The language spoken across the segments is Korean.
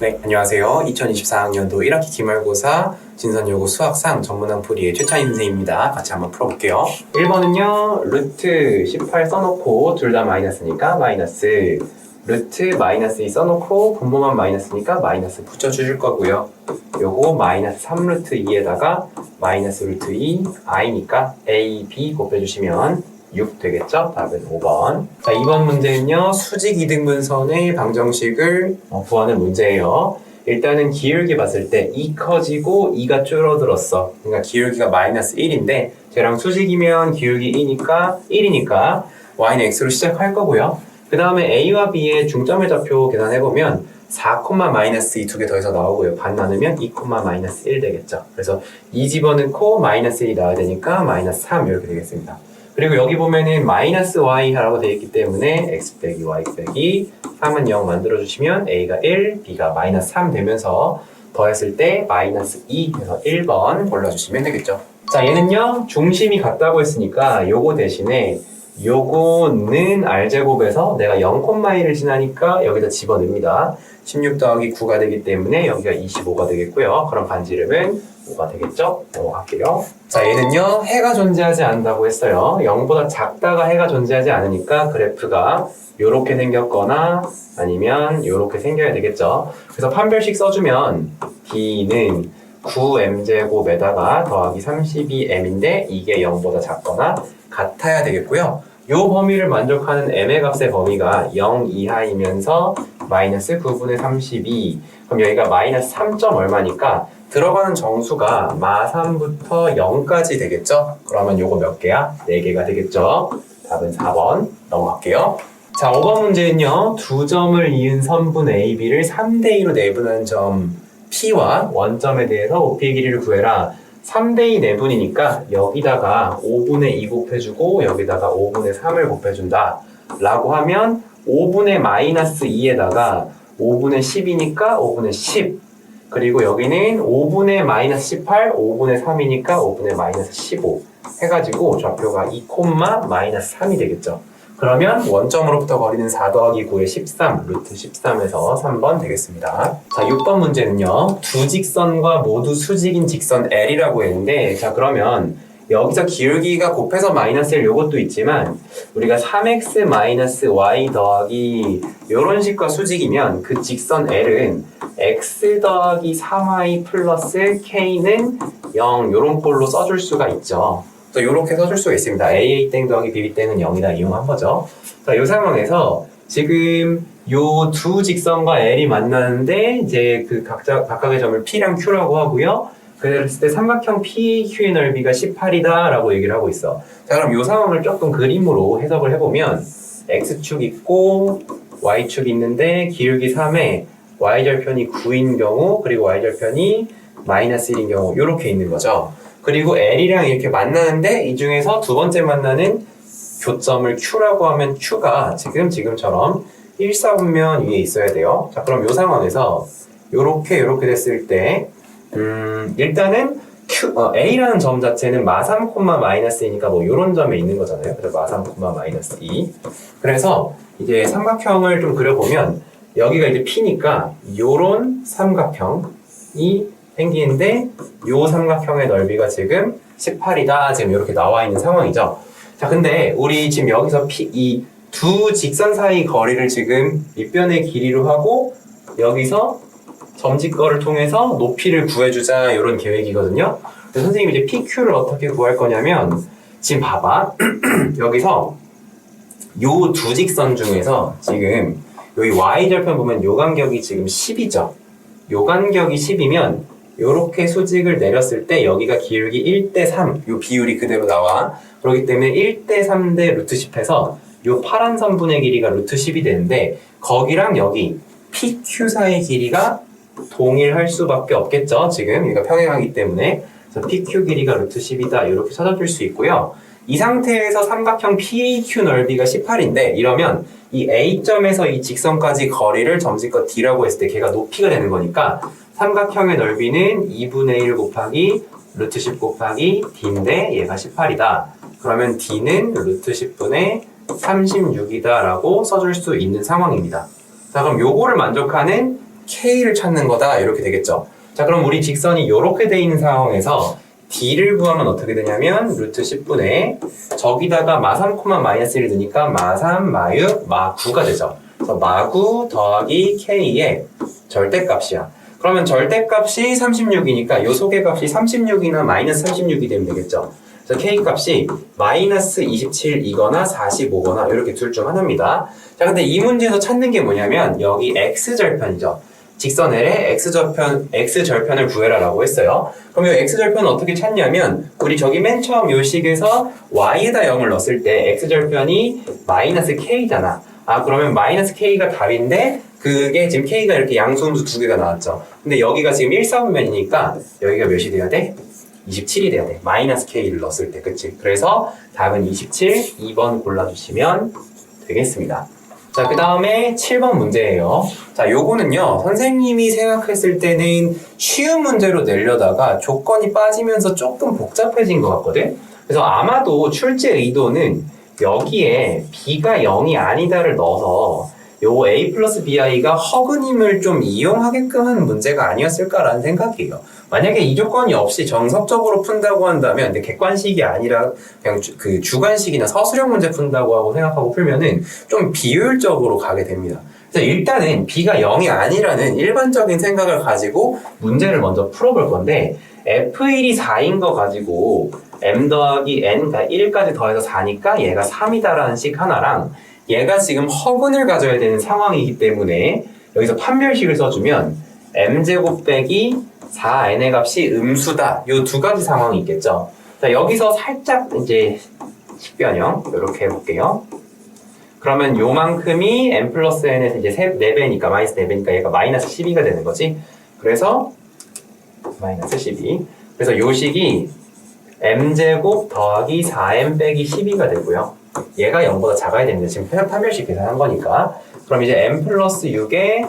네, 안녕하세요. 2024학년도 1학기 기말고사 진선여고 수학상 전문항 풀이의 최찬희 선생님입니다. 같이 한번 풀어볼게요. 1번은요, 루트 18 써놓고 둘 다 마이너스니까 마이너스, 루트 마이너스 2 써놓고 분모만 마이너스니까 마이너스 붙여주실 거고요. 요거 마이너스 3루트 2에다가 마이너스 루트 2 i니까 a, b 곱해주시면 6 되겠죠? 답은 5번. 자, 2번 문제는요, 수직 이등분선의 방정식을 구하는 문제예요. 일단은 기울기 봤을 때 2 커지고 2가 줄어들었어. 그러니까 기울기가 마이너스 1인데 쟤랑 수직이면 기울기 1이니까 y는 x로 시작할 거고요. 그 다음에 a와 b의 중점의 좌표 계산해보면 4, 마이너스 2 두 개 더해서 나오고요. 반 나누면 2, 마이너스 1 되겠죠. 그래서 2 집어넣고 마이너스 1이 나와야 되니까 마이너스 3 이렇게 되겠습니다. 그리고 여기 보면은 마이너스 y라고 되어 있기 때문에 x 빼기 y 빼기 3은 0 만들어주시면 a가 1, b가 마이너스 3 되면서 더했을 때 마이너스 2 해서 1번 골라주시면 되겠죠. 자, 얘는요 중심이 같다고 했으니까 요거 대신에 요거는 r제곱에서 내가 0,1을 지나니까 여기다 집어넣습니다. 16 더하기 9가 되기 때문에 여기가 25가 되겠고요. 그럼 반지름은 5가 되겠죠? 넘어갈게요. 자, 얘는요 해가 존재하지 않는다고 했어요. 0보다 작다가 해가 존재하지 않으니까 그래프가 요렇게 생겼거나 아니면 요렇게 생겨야 되겠죠. 그래서 판별식 써주면 b는 9m제곱에다가 더하기 32m인데 이게 0보다 작거나 같아야 되겠고요. 요 범위를 만족하는 m의 값의 범위가 0 이하이면서 마이너스 9분의 32. 그럼 여기가 마이너스 3. 얼마니까 들어가는 정수가 마3부터 0까지 되겠죠? 그러면 요거 몇 개야? 4개가 되겠죠? 답은 4번 넘어갈게요. 자, 5번 문제는요. 두 점을 이은 선분 AB를 3대2로 내분한 점 P와 원점에 대해서 OP의 길이를 구해라. 3대2 내분이니까 여기다가 5분의 2 곱해주고 여기다가 5분의 3을 곱해준다 라고 하면 5분의 마이너스 2에다가 5분의 10이니까 5분의 10 그리고 여기는 5분의 마이너스 18, 5분의 3이니까 5분의 마이너스 15 해가지고 좌표가 2, 마이너스 3이 되겠죠. 그러면 원점으로부터 거리는 4 더하기 9의 13, 루트 13에서 3번 되겠습니다. 자, 6번 문제는요. 두 직선과 모두 수직인 직선 L이라고 했는데 자, 그러면 여기서 기울기가 곱해서 마이너스 1 요것도 있지만 우리가 3x 마이너스 y 더하기 요런 식과 수직이면 그 직선 L은 x 더하기 3y 플러스 k는 0 요런 꼴로 써줄 수가 있죠. 또 요렇게 써줄 수가 있습니다. AA 더하기 BB는 0이다 이용한 거죠. 자, 요 상황에서 지금 요 두 직선과 L이 만나는데 이제 그 각각의 점을 P랑 Q라고 하고요. 그랬을 때 삼각형 PQ의 넓이가 18이다 라고 얘기를 하고 있어. 자, 그럼 요 상황을 조금 그림으로 해석을 해보면 X축 있고 Y축 있는데 기울기 3에 Y절편이 9인 경우 그리고 Y절편이 마이너스 1인 경우 요렇게 있는 거죠. 그리고 L이랑 이렇게 만나는데 이 중에서 두 번째 만나는 교점을 Q라고 하면 Q가 지금처럼 1사분면 위에 있어야 돼요. 자, 그럼 이 상황에서 요렇게 됐을 때 일단은 A라는 점 자체는 마3, 마이너스이니까 뭐 요런 점에 있는 거잖아요. 그래서 마3, 마이너스 2. 그래서 이제 삼각형을 좀 그려보면 여기가 이제 P니까 요런 삼각형이 생기는데 요 삼각형의 넓이가 지금 18이다 지금 이렇게 나와 있는 상황이죠. 자, 근데 우리 지금 여기서 이 두 직선 사이 거리를 지금 밑변의 길이로 하고 여기서 점직거를 통해서 높이를 구해주자 이런 계획이거든요. 그래서 선생님이 이제 PQ를 어떻게 구할 거냐면 지금 봐봐 여기서 요 두 직선 중에서 지금 여기 Y절편 보면 요 간격이 지금 10이죠. 요 간격이 10이면 요렇게 수직을 내렸을 때 여기가 기울기 1대3 요 비율이 그대로 나와. 그렇기 때문에 1대3 대 루트 10해서 요 파란 선분의 길이가 루트 10이 되는데 거기랑 여기 PQ 사이의 길이가 동일할 수밖에 없겠죠. 지금 여기가 평행하기 때문에 그래서 PQ 길이가 루트 10이다 이렇게 찾아줄 수 있고요. 이 상태에서 삼각형 PAQ 넓이가 18인데 이러면 이 A점에서 이 직선까지 거리를 점직거 D라고 했을 때 걔가 높이가 되는 거니까 삼각형의 넓이는 2분의 1 곱하기 루트 10 곱하기 D인데 얘가 18이다. 그러면 D는 루트 10분의 36이다 라고 써줄 수 있는 상황입니다. 자, 그럼 요거를 만족하는 K를 찾는 거다 이렇게 되겠죠. 자, 그럼 우리 직선이 이렇게 돼 있는 상황에서 D를 구하면 어떻게 되냐면 루트 10분의 저기다가 마3, 마이너스 1을 넣으니까 마3, 마유, 마9가 되죠. 그래서 마9 더하기 K의 절대값이야. 그러면 절대값이 36이니까 요 소개값이 36이나 마이너스 36이 되면 되겠죠. 그래서 K값이 마이너스 27이거나 45거나 이렇게 둘 중 하나입니다. 자, 근데 이 문제에서 찾는 게 뭐냐면 여기 X절편이죠. 직선 L의 X절편을 구해라라고 했어요. 그럼 이 X절편은 어떻게 찾냐면 우리 저기 맨 처음 요 식에서 Y에다 0을 넣었을 때 X절편이 마이너스 K잖아. 아, 그러면 마이너스 K가 답인데 그게 지금 K가 이렇게 양수음수 두 개가 나왔죠. 근데 여기가 지금 1사분면이니까 여기가 몇이 돼야 돼? 27이 돼야 돼. 마이너스 K를 넣었을 때, 그치? 그래서 답은 27, 2번 골라주시면 되겠습니다. 자, 그 다음에 7번 문제예요. 자, 요거는요, 선생님이 생각했을 때는 쉬운 문제로 내려다가 조건이 빠지면서 조금 복잡해진 것 같거든? 그래서 아마도 출제 의도는 여기에 B가 0이 아니다를 넣어서 요 A 플러스 BI가 허근임을 좀 이용하게끔 한 문제가 아니었을까라는 생각이에요. 만약에 이 조건이 없이 정석적으로 푼다고 한다면, 근데 객관식이 아니라 그냥 그 주관식이나 서술형 문제 푼다고 하고 생각하고 풀면은 좀 비효율적으로 가게 됩니다. 그래서 일단은 B가 0이 아니라는 일반적인 생각을 가지고 문제를 먼저 풀어볼 건데, F1이 4인 거 가지고 M 더하기 N, 그러니까 1까지 더해서 4니까 얘가 3이다라는 식 하나랑 얘가 지금 허근을 가져야 되는 상황이기 때문에 여기서 판별식을 써주면 m제곱 빼기 4n의 값이 음수다. 요 두 가지 상황이 있겠죠. 자, 여기서 살짝 이제 식변형 이렇게 해볼게요. 그러면 요만큼이 n 플러스 n에서 이제 4배니까 마이너스 4배니까 얘가 마이너스 12가 되는 거지. 그래서 마이너스 12. 그래서 요 식이 m제곱 더하기 4m 빼기 12가 되고요. 얘가 0보다 작아야 되는데 지금 판별식 계산한 거니까. 그럼 이제 m 플러스 6에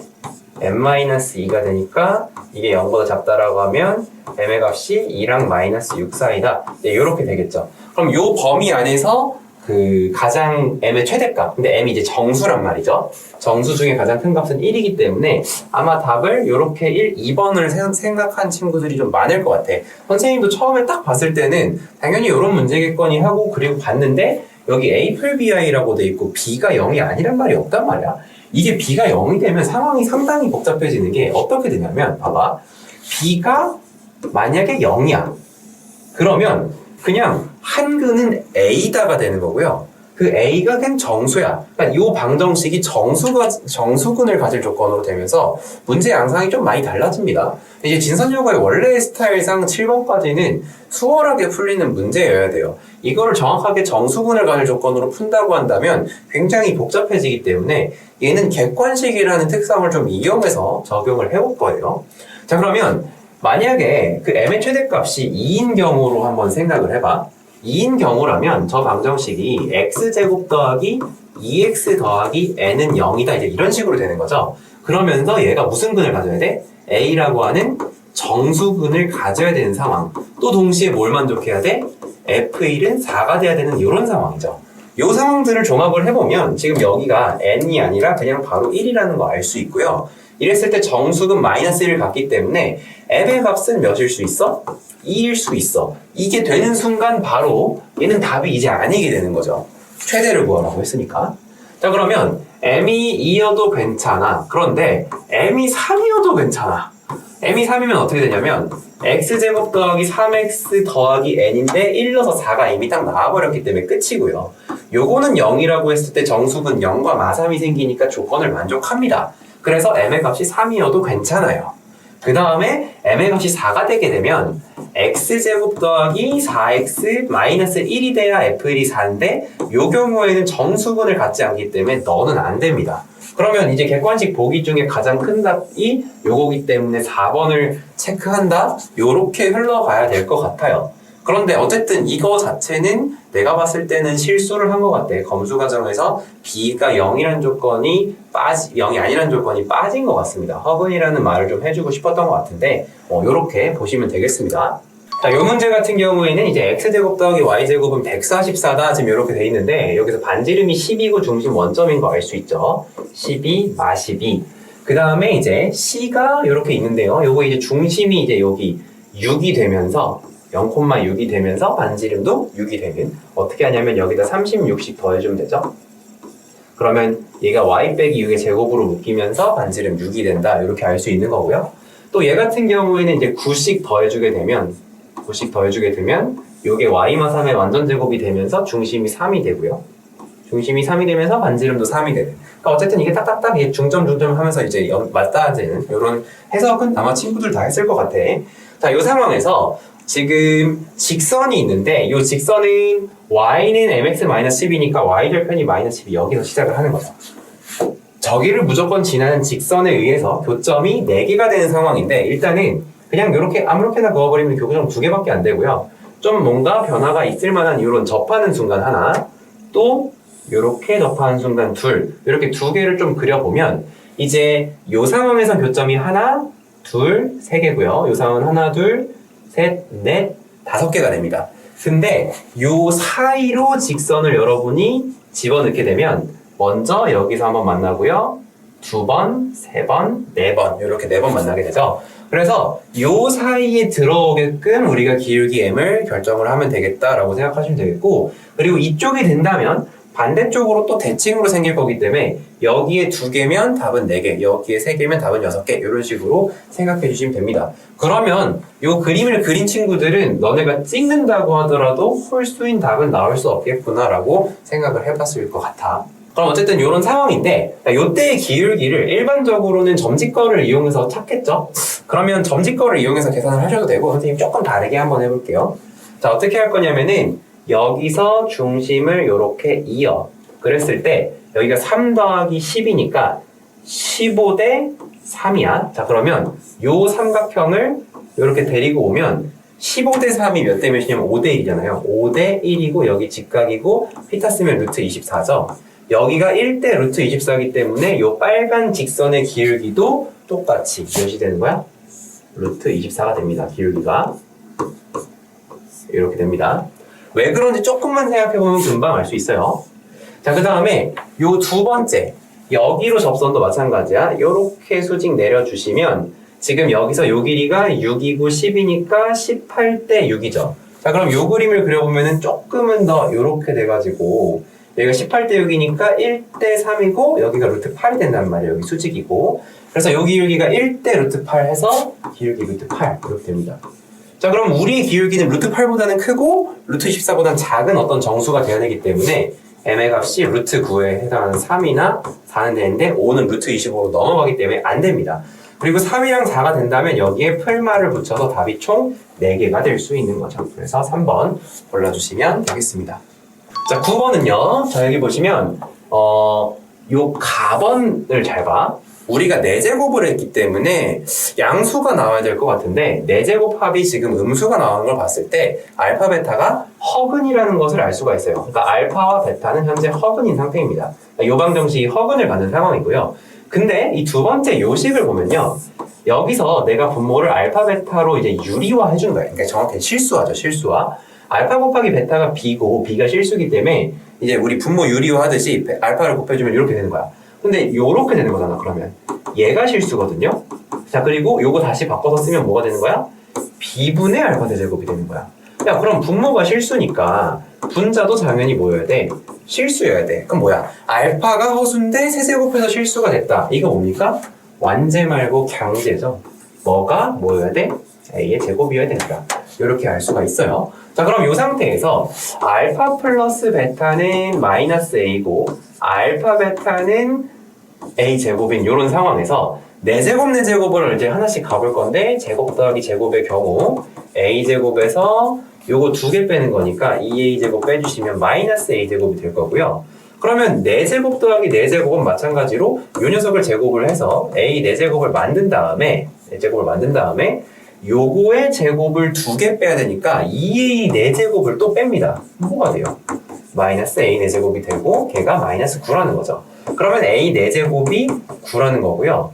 m-2가 되니까 이게 0보다 작다라고 하면 m의 값이 2랑 마이너스 6 사이다. 이렇게 되겠죠. 그럼 요 범위 안에서 그 가장 m의 최대값, 근데 m이 이제 정수란 말이죠. 정수 중에 가장 큰 값은 1이기 때문에 아마 답을 요렇게 2번을 생각한 친구들이 좀 많을 것 같아. 선생님도 처음에 딱 봤을 때는 당연히 요런 문제겠거니 하고 그리고 봤는데 여기 A 풀 BI라고 돼 있고 B가 0이 아니란 말이 없단 말이야. 이게 B가 0이 되면 상황이 상당히 복잡해지는 게 어떻게 되냐면 봐봐. B가 만약에 0이야. 그러면 그냥 한근은 A다가 되는 거고요. 그 A가 그냥 정수야. 그러니까 이 방정식이 정수근을 가질 조건으로 되면서 문제 양상이 좀 많이 달라집니다. 이제 진선여고의 원래 스타일상 7번까지는 수월하게 풀리는 문제여야 돼요. 이거를 정확하게 정수근을 가질 조건으로 푼다고 한다면 굉장히 복잡해지기 때문에 얘는 객관식이라는 특성을 좀 이용해서 적용을 해볼 거예요. 자, 그러면 만약에 그 m의 최대값이 2인 경우로 한번 생각을 해봐. 2인 경우라면 저 방정식이 x제곱 더하기 2x 더하기 n은 0이다. 이제 이런 식으로 되는 거죠. 그러면서 얘가 무슨 근을 가져야 돼? A라고 하는 정수근을 가져야 되는 상황. 또 동시에 뭘 만족해야 돼? F1은 4가 돼야 되는 이런 상황이죠. 이 상황들을 종합을 해보면 지금 여기가 n이 아니라 그냥 바로 1이라는 거 알 수 있고요. 이랬을 때 정수근 마이너스 1을 갖기 때문에 m의 값은 몇일 수 있어? 2일 수 있어. 이게 되는 순간 바로 얘는 답이 이제 아니게 되는 거죠. 최대를 구하라고 했으니까. 자, 그러면 m이 2여도 괜찮아. 그런데 m이 3이어도 괜찮아. m이 3이면 어떻게 되냐면 x제곱 더하기 3x 더하기 n인데 1 넣어서 4가 이미 딱 나와버렸기 때문에 끝이고요. 요거는 0이라고 했을 때 정수근 0과 마3이 생기니까 조건을 만족합니다. 그래서 m의 값이 3이어도 괜찮아요. 그 다음에 m의 값이 4가 되게 되면 x제곱 더하기 4x 마이너스 1이 돼야 f1이 4인데 요 경우에는 정수근을 갖지 않기 때문에 너는 안 됩니다. 그러면 이제 객관식 보기 중에 가장 큰 답이 요거기 때문에 4번을 체크한다? 요렇게 흘러가야 될 것 같아요. 그런데 어쨌든 이거 자체는 내가 봤을 때는 실수를 한 것 같아. 검수 과정에서 B가 0이라는 조건이 0이 아니라는 조건이 빠진 것 같습니다. 허근이라는 말을 좀 해주고 싶었던 것 같은데 요렇게 보시면 되겠습니다. 자, 요 문제 같은 경우에는 이제 x제곱 더하기 y제곱은 144다. 지금 이렇게 돼 있는데 여기서 반지름이 10이고 중심 원점인 거 알 수 있죠. 12, 마 12. 그 다음에 이제 C가 이렇게 있는데요. 요거 이제 중심이 이제 여기 6이 되면서 0,6이 되면서 반지름도 6이 되는, 어떻게 하냐면 여기다 36씩 더해주면 되죠. 그러면 얘가 y 빼기 6의 제곱으로 묶이면서 반지름 6이 된다, 이렇게 알 수 있는 거고요. 또 얘 같은 경우에는 이제 9씩 더해주게 되면 요게 y마 3의 완전 제곱이 되면서 중심이 3이 되고요. 중심이 3이 되면서 반지름도 3이 되는. 그러니까 어쨌든 이게 딱딱딱 중점 하면서 이제 맞닿아지는 이런 해석은 아마 친구들 다 했을 것 같아. 자, 이 상황에서 지금 직선이 있는데 이 직선은 y는 mx-10이니까 y절편이 -10이 여기서 시작을 하는 거죠. 저기를 무조건 지나는 직선에 의해서 교점이 4개가 되는 상황인데, 일단은 그냥 이렇게 아무렇게나 그어버리면 교점 2개밖에 안 되고요. 좀 뭔가 변화가 있을 만한 이런 접하는 순간 하나, 또 이렇게 접하는 순간 둘, 이렇게 2개를 좀 그려보면 이제 이 상황에서 교점이 하나, 둘, 3개고요. 이 상황은 하나, 둘, 셋, 넷, 5개가 됩니다. 근데 이 사이로 직선을 여러분이 집어넣게 되면 먼저 여기서 한번 만나고요. 2번, 3번, 4번, 이렇게 4번 만나게 되죠. 그래서 이 사이에 들어오게끔 우리가 기울기 m을 결정을 하면 되겠다라고 생각하시면 되겠고, 그리고 이쪽이 된다면 반대쪽으로 또 대칭으로 생길 거기 때문에 여기에 2개면 답은 4개, 여기에 3개면 답은 6개, 이런 식으로 생각해 주시면 됩니다. 그러면 이 그림을 그린 친구들은 너네가 찍는다고 하더라도 홀수인 답은 나올 수 없겠구나 라고 생각을 해봤을 것 같아. 그럼 어쨌든 이런 상황인데, 이때의 기울기를 일반적으로는 점집거를 이용해서 찾겠죠? 그러면 점집거를 이용해서 계산을 하셔도 되고, 선생님 조금 다르게 한번 해볼게요. 자, 어떻게 할 거냐면은 여기서 중심을 이렇게 이어 그랬을 때 여기가 3 더하기 10이니까 15 대 3이야. 자, 그러면 요 삼각형을 이렇게 데리고 오면 15 대 3이 몇 대 몇이냐면 5 대 1이잖아요. 5 대 1이고 여기 직각이고 피타 쓰면 루트 24죠. 여기가 1대 루트 24이기 때문에 요 빨간 직선의 기울기도 똑같이 몇이 되는 거야? 루트 24가 됩니다. 기울기가 이렇게 됩니다. 왜 그런지 조금만 생각해보면 금방 알 수 있어요. 자, 그 다음에 요 2번째, 여기로 접선도 마찬가지야. 요렇게 수직 내려주시면 지금 여기서 요 길이가 6이고 10이니까 18대 6이죠. 자, 그럼 요 그림을 그려보면은 조금은 더 요렇게 돼가지고 여기가 18대 6이니까 1대 3이고 여기가 루트 8이 된단 말이에요. 여기 수직이고. 그래서 여기 기울기가 1대 루트 8 해서 기울기 루트 8 이렇게 됩니다. 자, 그럼 우리의 기울기는 루트 8보다는 크고 루트 24보다는 작은 어떤 정수가 되어야 되기 때문에 m의 값이 루트 9에 해당하는 3이나 4는 되는데 5는 루트 25로 넘어가기 때문에 안 됩니다. 그리고 3이랑 4가 된다면 여기에 풀말을 붙여서 답이 총 4개가 될 수 있는 거죠. 그래서 3번 골라주시면 되겠습니다. 자, 9번은요. 자, 여기 보시면 요 가번을 잘 봐. 우리가 4제곱을 했기 때문에 양수가 나와야 될 것 같은데 4제곱 합이 지금 음수가 나오는 걸 봤을 때 알파 베타가 허근이라는 것을 알 수가 있어요. 그러니까 알파와 베타는 현재 허근인 상태입니다. 요 방정식이 허근을 받는 상황이고요. 근데 이 두 번째 요식을 보면요. 여기서 내가 분모를 알파 베타로 이제 유리화 해준 거예요. 그러니까 정확히 실수화죠. 실수화. 알파 곱하기 베타가 b고 b가 실수기 때문에 이제 우리 분모 유리화 하듯이 알파를 곱해주면 이렇게 되는 거야. 근데 요렇게 되는 거잖아. 그러면 얘가 실수거든요. 자, 그리고 요거 다시 바꿔서 쓰면 뭐가 되는 거야? b분의 알파 대제곱이 되는 거야. 야, 그럼 분모가 실수니까 분자도 당연히 뭐여야 돼? 실수여야 돼. 그럼 뭐야? 알파가 허수인데 세제곱해서 실수가 됐다. 이거 뭡니까? 완제 말고 강제죠. 뭐가 뭐여야 돼? a의 제곱이어야 된다. 이렇게 알 수가 있어요. 자, 그럼 이 상태에서 알파 플러스 베타는 마이너스 a고 알파 베타는 a 제곱인 이런 상황에서 4제곱 4제곱을 이제 하나씩 가볼 건데 제곱 더하기 제곱의 경우 a 제곱에서 요거 2개 빼는 거니까 2a 제곱 빼주시면 마이너스 a 제곱이 될 거고요. 그러면 4제곱 더하기 4제곱은 마찬가지로 요 녀석을 제곱을 해서 a 4제곱을 만든 다음에 요거의 제곱을 2개 빼야 되니까 2a 4제곱을 또 뺍니다. 뭐가 돼요? 마이너스 a 4제곱이 되고 걔가 마이너스 9라는 거죠. 그러면 a 4제곱이 9라는 거고요.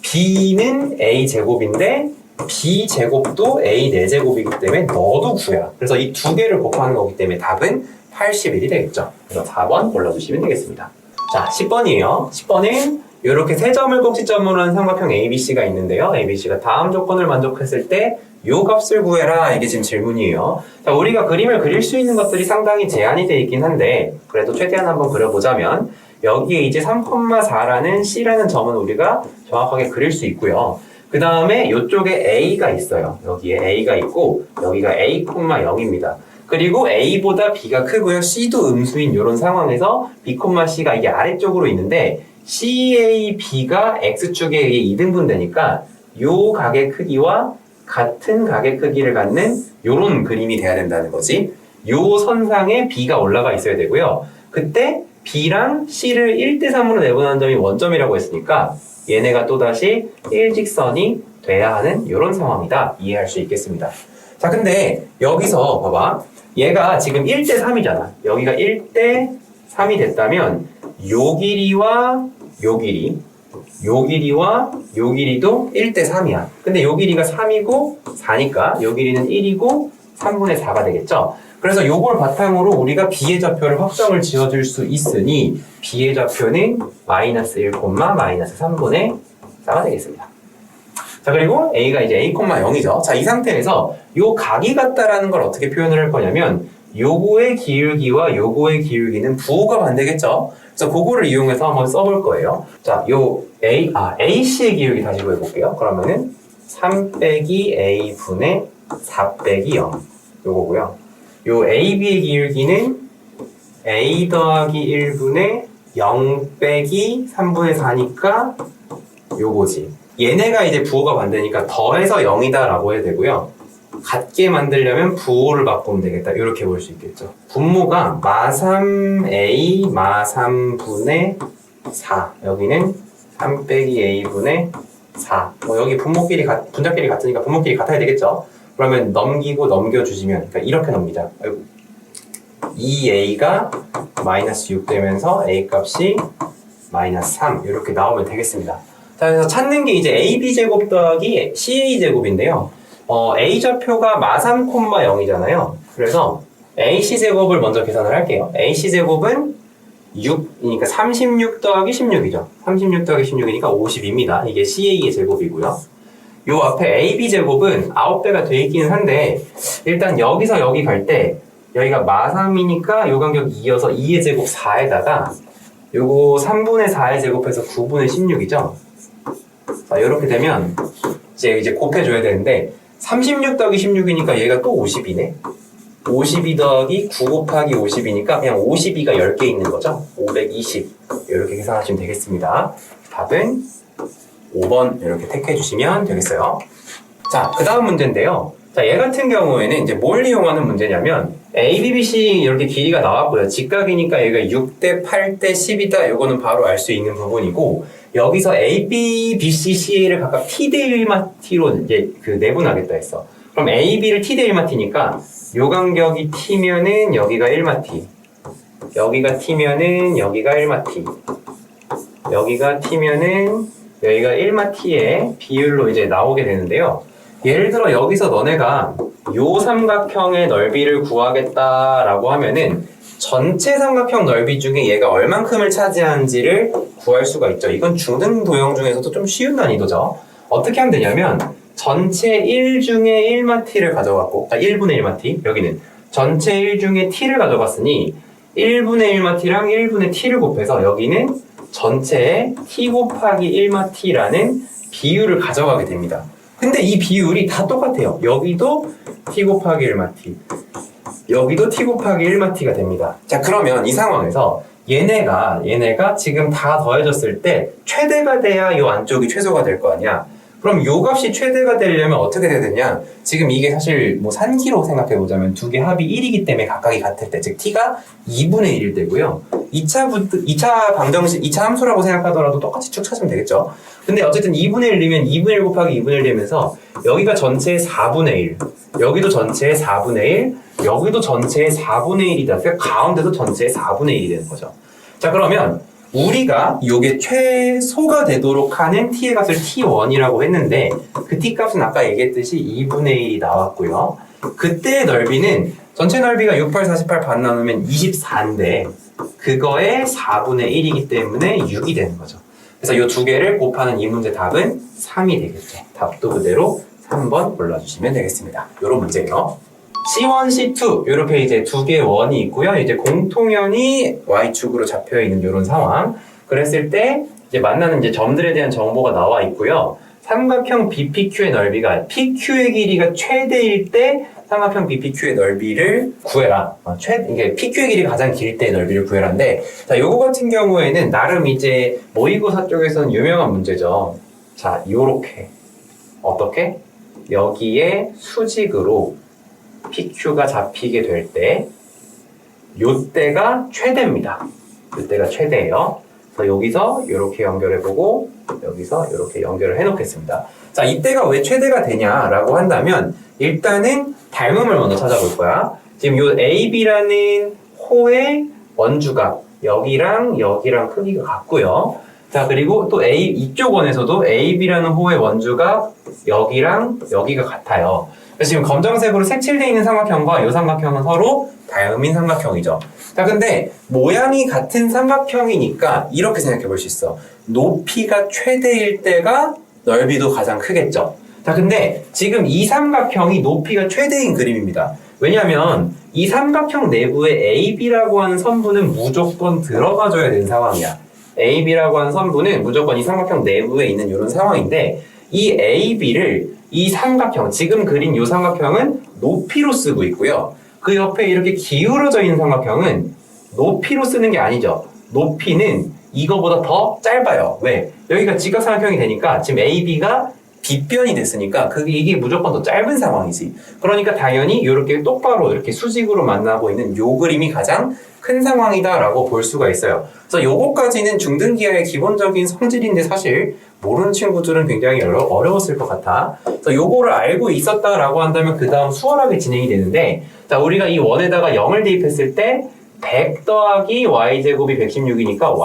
b는 a 제곱인데 b 제곱도 a 4제곱이기 때문에 너도 9야. 그래서 이 2개를 곱하는 거기 때문에 답은 81이 되겠죠. 그래서 4번 골라주시면 되겠습니다. 자, 10번이에요. 10번은 이렇게 세 점을 꼭지점으로 한 삼각형 ABC가 있는데요. ABC가 다음 조건을 만족했을 때 요 값을 구해라. 이게 지금 질문이에요. 자, 우리가 그림을 그릴 수 있는 것들이 상당히 제한이 되어 있긴 한데 그래도 최대한 한번 그려보자면 여기에 이제 3,4라는 C라는 점은 우리가 정확하게 그릴 수 있고요. 그 다음에 이쪽에 A가 있어요. 여기에 A가 있고 여기가 A, 0입니다. 그리고 A보다 B가 크고요. C도 음수인 이런 상황에서 B, C가 이게 아래쪽으로 있는데 CAB가 X축에 의해 2등분 되니까 요 각의 크기와 같은 각의 크기를 갖는 요런 그림이 돼야 된다는 거지. 요 선상에 B가 올라가 있어야 되고요. 그때 B랑 C를 1대3으로 내분하는 점이 원점이라고 했으니까 얘네가 또다시 일직선이 돼야 하는 요런 상황이다. 이해할 수 있겠습니다. 자, 근데 여기서 봐봐. 얘가 지금 1대3이잖아. 여기가 1대3이 됐다면 요 길이와 요 길이 요 길이와 요 길이도 1대3이야. 근데 요 길이가 3이고 4니까 요 길이는 1이고 3분의 4가 되겠죠? 그래서 요걸 바탕으로 우리가 B의 좌표를 확정을 지어줄 수 있으니 B의 좌표는 마이너스 1, 마이너스 3분의 4가 되겠습니다. 자, 그리고 A가 이제 A, 0이죠. 자, 이 상태에서 요 각이 같다라는 걸 어떻게 표현을 할 거냐면 요거의 기울기와 요거의 기울기는 부호가 반대겠죠? 그래서 그거를 이용해서 한번 써볼 거예요. 자, 요 AC의 기울기 다시 구해볼게요. 그러면은 3 빼기 A분의 4 빼기 0 요거고요. 요 AB의 기울기는 A 더하기 1분의 0 빼기 3분의 4니까 요거지. 얘네가 이제 부호가 반대니까 더해서 0이다 라고 해야 되고요. 같게 만들려면 부호를 바꾸면 되겠다. 이렇게 볼 수 있겠죠. 분모가 마3A 마3분의 4 여기는 3 빼기 A분의 4 여기 분자끼리 같으니까 분모끼리 같아야 되겠죠. 그러면 넘기고 넘겨주시면 그러니까 이렇게 넘기자. 2A가 마이너스 6 되면서 A 값이 마이너스 3 이렇게 나오면 되겠습니다. 자, 그래서 찾는 게 이제 AB제곱 더하기 CA제곱인데요. A 좌표가 마3, 0이잖아요. 그래서 AC제곱을 먼저 계산을 할게요. AC제곱은 6이니까 36 더하기 16이죠. 36 더하기 16이니까 50입니다. 이게 CA의 제곱이고요. 요 앞에 AB제곱은 9배가 돼 있기는 한데 일단 여기서 여기 갈 때 여기가 마3이니까 요 간격 2여서 2의 제곱 4에다가 요거 3분의 4의 제곱해서 9분의 16이죠. 자, 이렇게 되면 이제 곱해줘야 되는데 36 더하기 16이니까 얘가 또 50이네. 52 더하기 9 곱하기 50이니까 그냥 52가 10개 있는 거죠. 520 이렇게 계산하시면 되겠습니다. 답은 5번 이렇게 택해 주시면 되겠어요. 자, 그 다음 문제인데요. 자, 얘 같은 경우에는 이제 뭘 이용하는 문제냐면 A, B, B, C 이렇게 길이가 나왔고요. 직각이니까 얘가 6대 8대 10이다. 이거는 바로 알 수 있는 부분이고 여기서 A, B, B, C, C를 각각 T대 1마T로 이제 내분하겠다 했어. 그럼 A, B를 T대 1마T니까 요 간격이 T면은 여기가 1마T, 여기가 T면은 여기가 1마T, 여기가 T면은 여기가 1마T의 비율로 이제 나오게 되는데요. 예를 들어 여기서 너네가 요 삼각형의 넓이를 구하겠다라고 하면은 전체 삼각형 넓이 중에 얘가 얼만큼을 차지하는지를 구할 수가 있죠. 이건 중등 도형 중에서도 좀 쉬운 난이도죠. 어떻게 하면 되냐면 전체 1 중에 1마T를 가져갔고 1분의 1마T 여기는 전체 1 중에 T를 가져갔으니 1분의 1마T랑 1분의 T를 곱해서 여기는 전체에 T 곱하기 1마T라는 비율을 가져가게 됩니다. 근데 이 비율이 다 똑같아요. 여기도 T 곱하기 1마T 여기도 T 곱하기 1마T가 됩니다. 자, 그러면 이 상황에서 얘네가 지금 다 더해졌을 때 최대가 돼야 이 안쪽이 최소가 될 거 아니야. 그럼 요 값이 최대가 되려면 어떻게 돼야 되냐? 지금 이게 사실 뭐 산기로 생각해 보자면 두 개 합이 1이기 때문에 각각이 같을 때, 즉 t가 2분의 1일 때고요. 2차 방정식, 2차 함수라고 생각하더라도 똑같이 쭉 찾으면 되겠죠. 근데 어쨌든 2분의 1이면 2분의 1 곱하기 2분의 1 되면서 여기가 전체의 4분의 1, 여기도 전체의 4분의 1, 여기도 전체의 4분의 1이다. 그러니까 가운데도 전체의 4분의 1이 되는 거죠. 자, 그러면 우리가 이게 최소가 되도록 하는 t의 값을 t1이라고 했는데 그 t 값은 아까 얘기했듯이 2분의 1이 나왔고요. 그때의 넓이는 전체 넓이가 6, 8, 48 반 나누면 24인데 그거의 4분의 1이기 때문에 6이 되는 거죠. 그래서 이 두 개를 곱하는 이 문제 답은 3이 되겠죠. 답도 그대로 3번 골라주시면 되겠습니다. 이런 문제예요. C1, C2 이렇게 이제 두 개의 원이 있고요. 이제 공통연이 Y축으로 잡혀 있는 이런 상황. 그랬을 때 이제 만나는 이제 점들에 대한 정보가 나와 있고요. 삼각형 BPQ의 넓이가 PQ의 길이가 최대일 때 삼각형 BPQ의 넓이를 구해라. 이게 PQ의 길이가 가장 길 때의 넓이를 구해라인데, 자, 요거 같은 경우에는 나름 이제 모의고사 쪽에서는 유명한 문제죠. 자, 요렇게. 어떻게? 여기에 수직으로 PQ가 잡히게 될 때, 요때가 최대입니다. 요때가 최대예요. 그래서 여기서 이렇게 연결해보고, 여기서 이렇게 연결을 해놓겠습니다. 자, 이때가 왜 최대가 되냐라고 한다면, 일단은 닮음을 먼저 찾아볼 거야. 지금 요 AB라는 호의 원주각, 여기랑 크기가 같고요. 자, 그리고 또 이쪽 원에서도 AB라는 호의 원주각, 여기랑 여기가 같아요. 그래서 지금 검정색으로 색칠되어 있는 삼각형과 이 삼각형은 서로 닮은 삼각형이죠. 자, 근데 모양이 같은 삼각형이니까 이렇게 생각해 볼 수 있어. 높이가 최대일 때가 넓이도 가장 크겠죠. 자, 근데 지금 이 삼각형이 높이가 최대인 그림입니다. 왜냐면 이 삼각형 내부에 AB라고 하는 선부는 무조건 들어가줘야 되는 상황이야. AB라고 하는 선부는 무조건 이 삼각형 내부에 있는 이런 상황인데, 이 AB를 이 삼각형, 지금 그린 이 삼각형은 높이로 쓰고 있고요. 그 옆에 이렇게 기울어져 있는 삼각형은 높이로 쓰는 게 아니죠. 높이는 이거보다 더 짧아요. 왜? 여기가 직각삼각형이 되니까 지금 AB가 빗변이 됐으니까 이게 무조건 더 짧은 상황이지. 그러니까 당연히 이렇게 똑바로 이렇게 수직으로 만나고 있는 요 그림이 가장 큰 상황이다라고 볼 수가 있어요. 그래서 요거까지는 중등기하의 기본적인 성질인데 사실 모르는 친구들은 굉장히 어려웠을 것 같아. 그래서 요거를 알고 있었다라고 한다면 그 다음 수월하게 진행이 되는데, 자, 우리가 이 원에다가 0을 대입했을 때 100 더하기 y제곱이 116이니까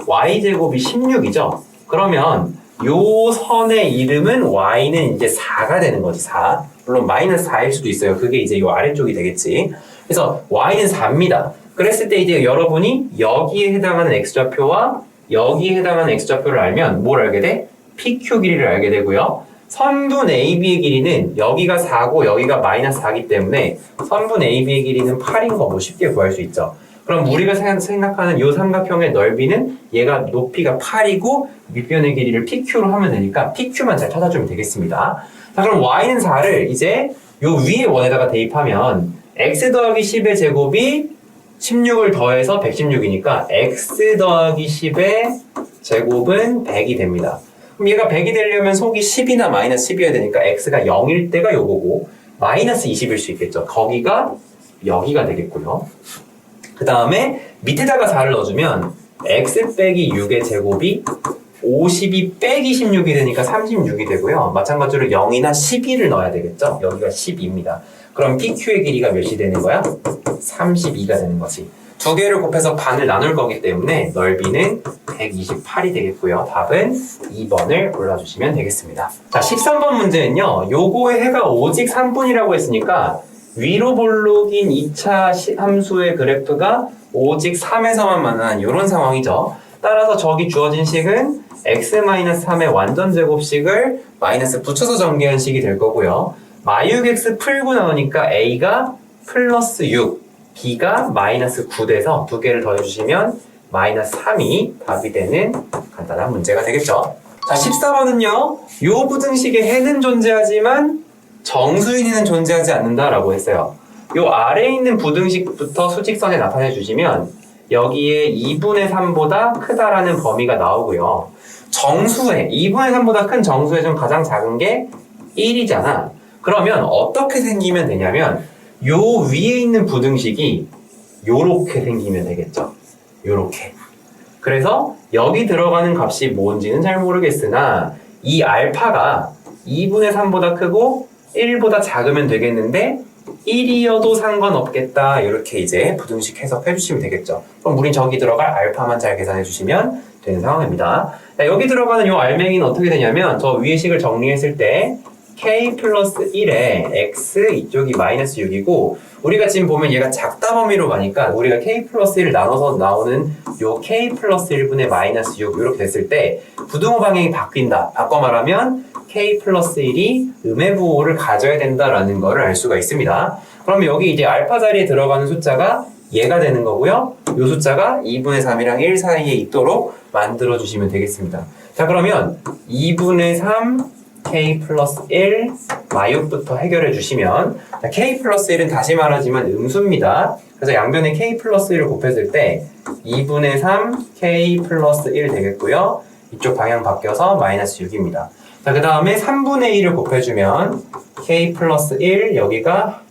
y제곱이 16이죠. 그러면 요 선의 이름은 y는 이제 4가 되는 거지, 4. 물론 마이너스 4일 수도 있어요. 그게 이제 요 아래쪽이 되겠지. 그래서 y는 4입니다. 그랬을 때 이제 여러분이 여기에 해당하는 x좌표와 여기에 해당하는 x좌표를 알면 뭘 알게 돼? PQ 길이를 알게 되고요. 선분 AB의 길이는 여기가 4고 여기가 마이너스 4이기 때문에 선분 AB의 길이는 8인 거 뭐 쉽게 구할 수 있죠. 그럼 우리가 생각하는 이 삼각형의 넓이는 얘가 높이가 8이고 밑변의 길이를 PQ로 하면 되니까 PQ만 잘 찾아주면 되겠습니다. 자, 그럼 y는 4를 이제 요 위에 원에다가 대입하면 x 더하기 10의 제곱이 16을 더해서 116이니까 x 더하기 10의 제곱은 100이 됩니다. 그럼 얘가 100이 되려면 속이 10이나 마이너스 10이어야 되니까 x가 0일 때가 요거고 마이너스 20일 수 있겠죠. 거기가 여기가 되겠고요. 그 다음에 밑에다가 4를 넣어주면 x 빼기 6의 제곱이 52 빼기 16이 되니까 36이 되고요. 마찬가지로 0이나 12를 넣어야 되겠죠. 여기가 12입니다. 그럼 PQ의 길이가 몇이 되는 거야? 32가 되는 거지. 두 개를 곱해서 반을 나눌 거기 때문에 넓이는 128이 되겠고요. 답은 2번을 골라주시면 되겠습니다. 자, 13번 문제는요. 요거의 해가 오직 3분이라고 했으니까 위로 볼록인 2차 함수의 그래프가 오직 3에서만 만나는 이런 상황이죠. 따라서 저기 주어진 식은 x-3의 완전제곱식을 마이너스 붙여서 전개한 식이 될 거고요. 마육x 풀고 나오니까 a가 플러스 6, b가 마이너스 9 돼서 두 개를 더해주시면 마이너스 3이 답이 되는 간단한 문제가 되겠죠. 자, 14번은요. 요 부등식의 해는 존재하지만 정수인이는 존재하지 않는다라고 했어요. 요 아래에 있는 부등식부터 수직선에 나타내 주시면 여기에 2분의 3보다 크다라는 범위가 나오고요. 정수의 2분의 3보다 큰 정수의 중 가장 작은 게 1이잖아. 그러면 어떻게 생기면 되냐면 요 위에 있는 부등식이 요렇게 생기면 되겠죠. 요렇게. 그래서 여기 들어가는 값이 뭔지는 잘 모르겠으나 이 알파가 2분의 3보다 크고 1보다 작으면 되겠는데 1이어도 상관없겠다. 이렇게 이제 부등식 해석해 주시면 되겠죠. 그럼 우린 저기 들어갈 알파만 잘 계산해 주시면 되는 상황입니다. 자, 여기 들어가는 요 알맹이는 어떻게 되냐면 저 위의 식을 정리했을 때 k 플러스 1에 x 이쪽이 마이너스 6이고 우리가 지금 보면 얘가 작다 범위로 가니까 우리가 k 플러스 1을 나눠서 나오는 요 k 플러스 1분의 마이너스 6 이렇게 됐을 때 부등호 방향이 바뀐다. 바꿔 말하면 k 플러스 1이 음의 부호를 가져야 된다라는 거를 알 수가 있습니다. 그러면 여기 이제 알파 자리에 들어가는 숫자가 얘가 되는 거고요. 요 숫자가 2분의 3이랑 1 사이에 있도록 만들어 주시면 되겠습니다. 자, 그러면 2분의 3 k 플러스 1 마육부터 해결해 주시면 자, k 플러스 1은 다시 말하지만 음수입니다. 그래서 양변에 k 플러스 1을 곱했을 때 2분의 3 k 플러스 1 되겠고요. 이쪽 방향 바뀌어서 마이너스 6입니다. 자, 그 다음에 3분의 1을 곱해주면 k 플러스 1 여기가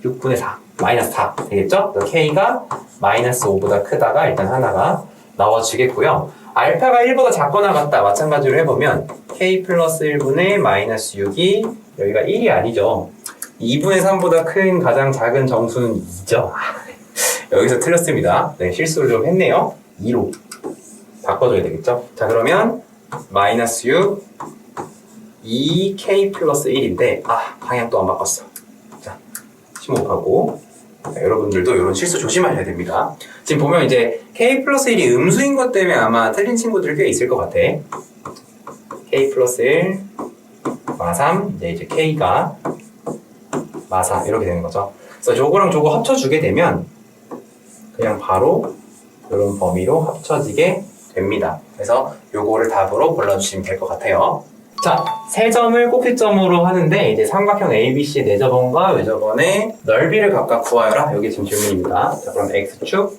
6분의 4 마이너스 4 되겠죠? k가 마이너스 5보다 크다가 일단 하나가 나와주겠고요. 알파가 1보다 작거나 같다 마찬가지로 해보면 k 플러스 1분의 마이너스 6이 여기가 1이 아니죠. 2분의 3보다 큰 가장 작은 정수는 2죠. 여기서 틀렸습니다. 네, 실수를 좀 했네요. 2로 바꿔줘야 되겠죠. 자, 그러면 마이너스 6 2k 플러스 1인데 방향 또 안 바꿨어. 자, 심호흡하고 여러분들도 이런 실수 조심하셔야 됩니다. 지금 보면 이제 k 플러스 1이 음수인 것 때문에 아마 틀린 친구들 꽤 있을 것 같아. k 플러스 1 마3 이제 k가 마4 이렇게 되는 거죠. 그래서 저거랑 저거 합쳐주게 되면 그냥 바로 이런 범위로 합쳐지게 됩니다. 그래서 요거를 답으로 골라주시면 될 것 같아요. 자, 세 점을 꼭지점으로 하는데 이제 삼각형 ABC의 내저번과 외저번의 넓이를 각각 구하여라. 여기 지금 질문입니다. 자, 그럼 X축,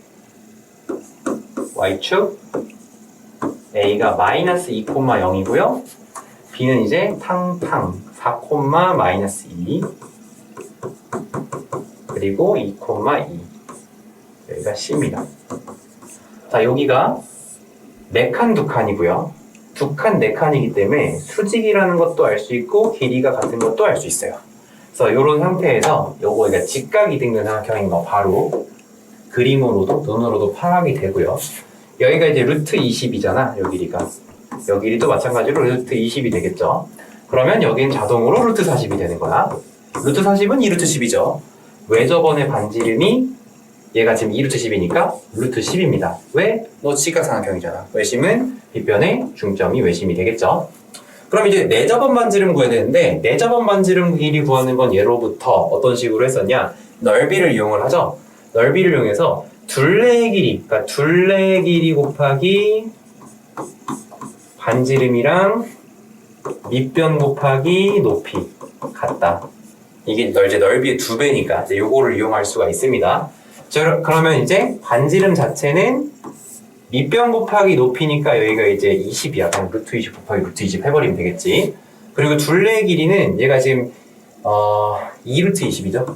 Y축, A가 마이너스 2,0이고요. B는 이제 탕탕 4, 마이너스 2 그리고 2,2 여기가 C입니다. 자, 여기가 4칸 2칸이고요. 2칸 4칸이기 때문에 수직이라는 것도 알 수 있고 길이가 같은 것도 알 수 있어요. 그래서 이런 상태에서 요거 그러니까 직각이 등근 삼각형인 거 바로 그림으로도 눈으로도 파악이 되고요. 여기가 이제 루트 20이잖아. 요 길이가. 요 길이도 마찬가지로 루트 20이 되겠죠. 그러면 여기는 자동으로 루트 40이 되는 거야. 루트 40은 2루트 10이죠. 외저번의 반지름이 얘가 지금 2루트 10이니까 루트 10입니다. 왜? 너 직각삼각형이잖아. 외심은 빗변의 중점이 외심이 되겠죠. 그럼 이제 내저번 반지름 구해야 되는데 내저번 반지름 길이 구하는 건 예로부터 어떤 식으로 했었냐? 넓이를 이용을 하죠. 넓이를 이용해서 둘레의 길이, 그러니까 둘레의 길이 곱하기 반지름이랑 밑변 곱하기 높이 같다. 이게 이제 넓이의 2배니까 이제 요거를 이용할 수가 있습니다. 자, 그러면 이제 반지름 자체는 밑변 곱하기 높이니까 여기가 이제 20이야. 그럼 루트 20 곱하기 루트 20 해버리면 되겠지. 그리고 둘레의 길이는 얘가 지금 2루트 20이죠.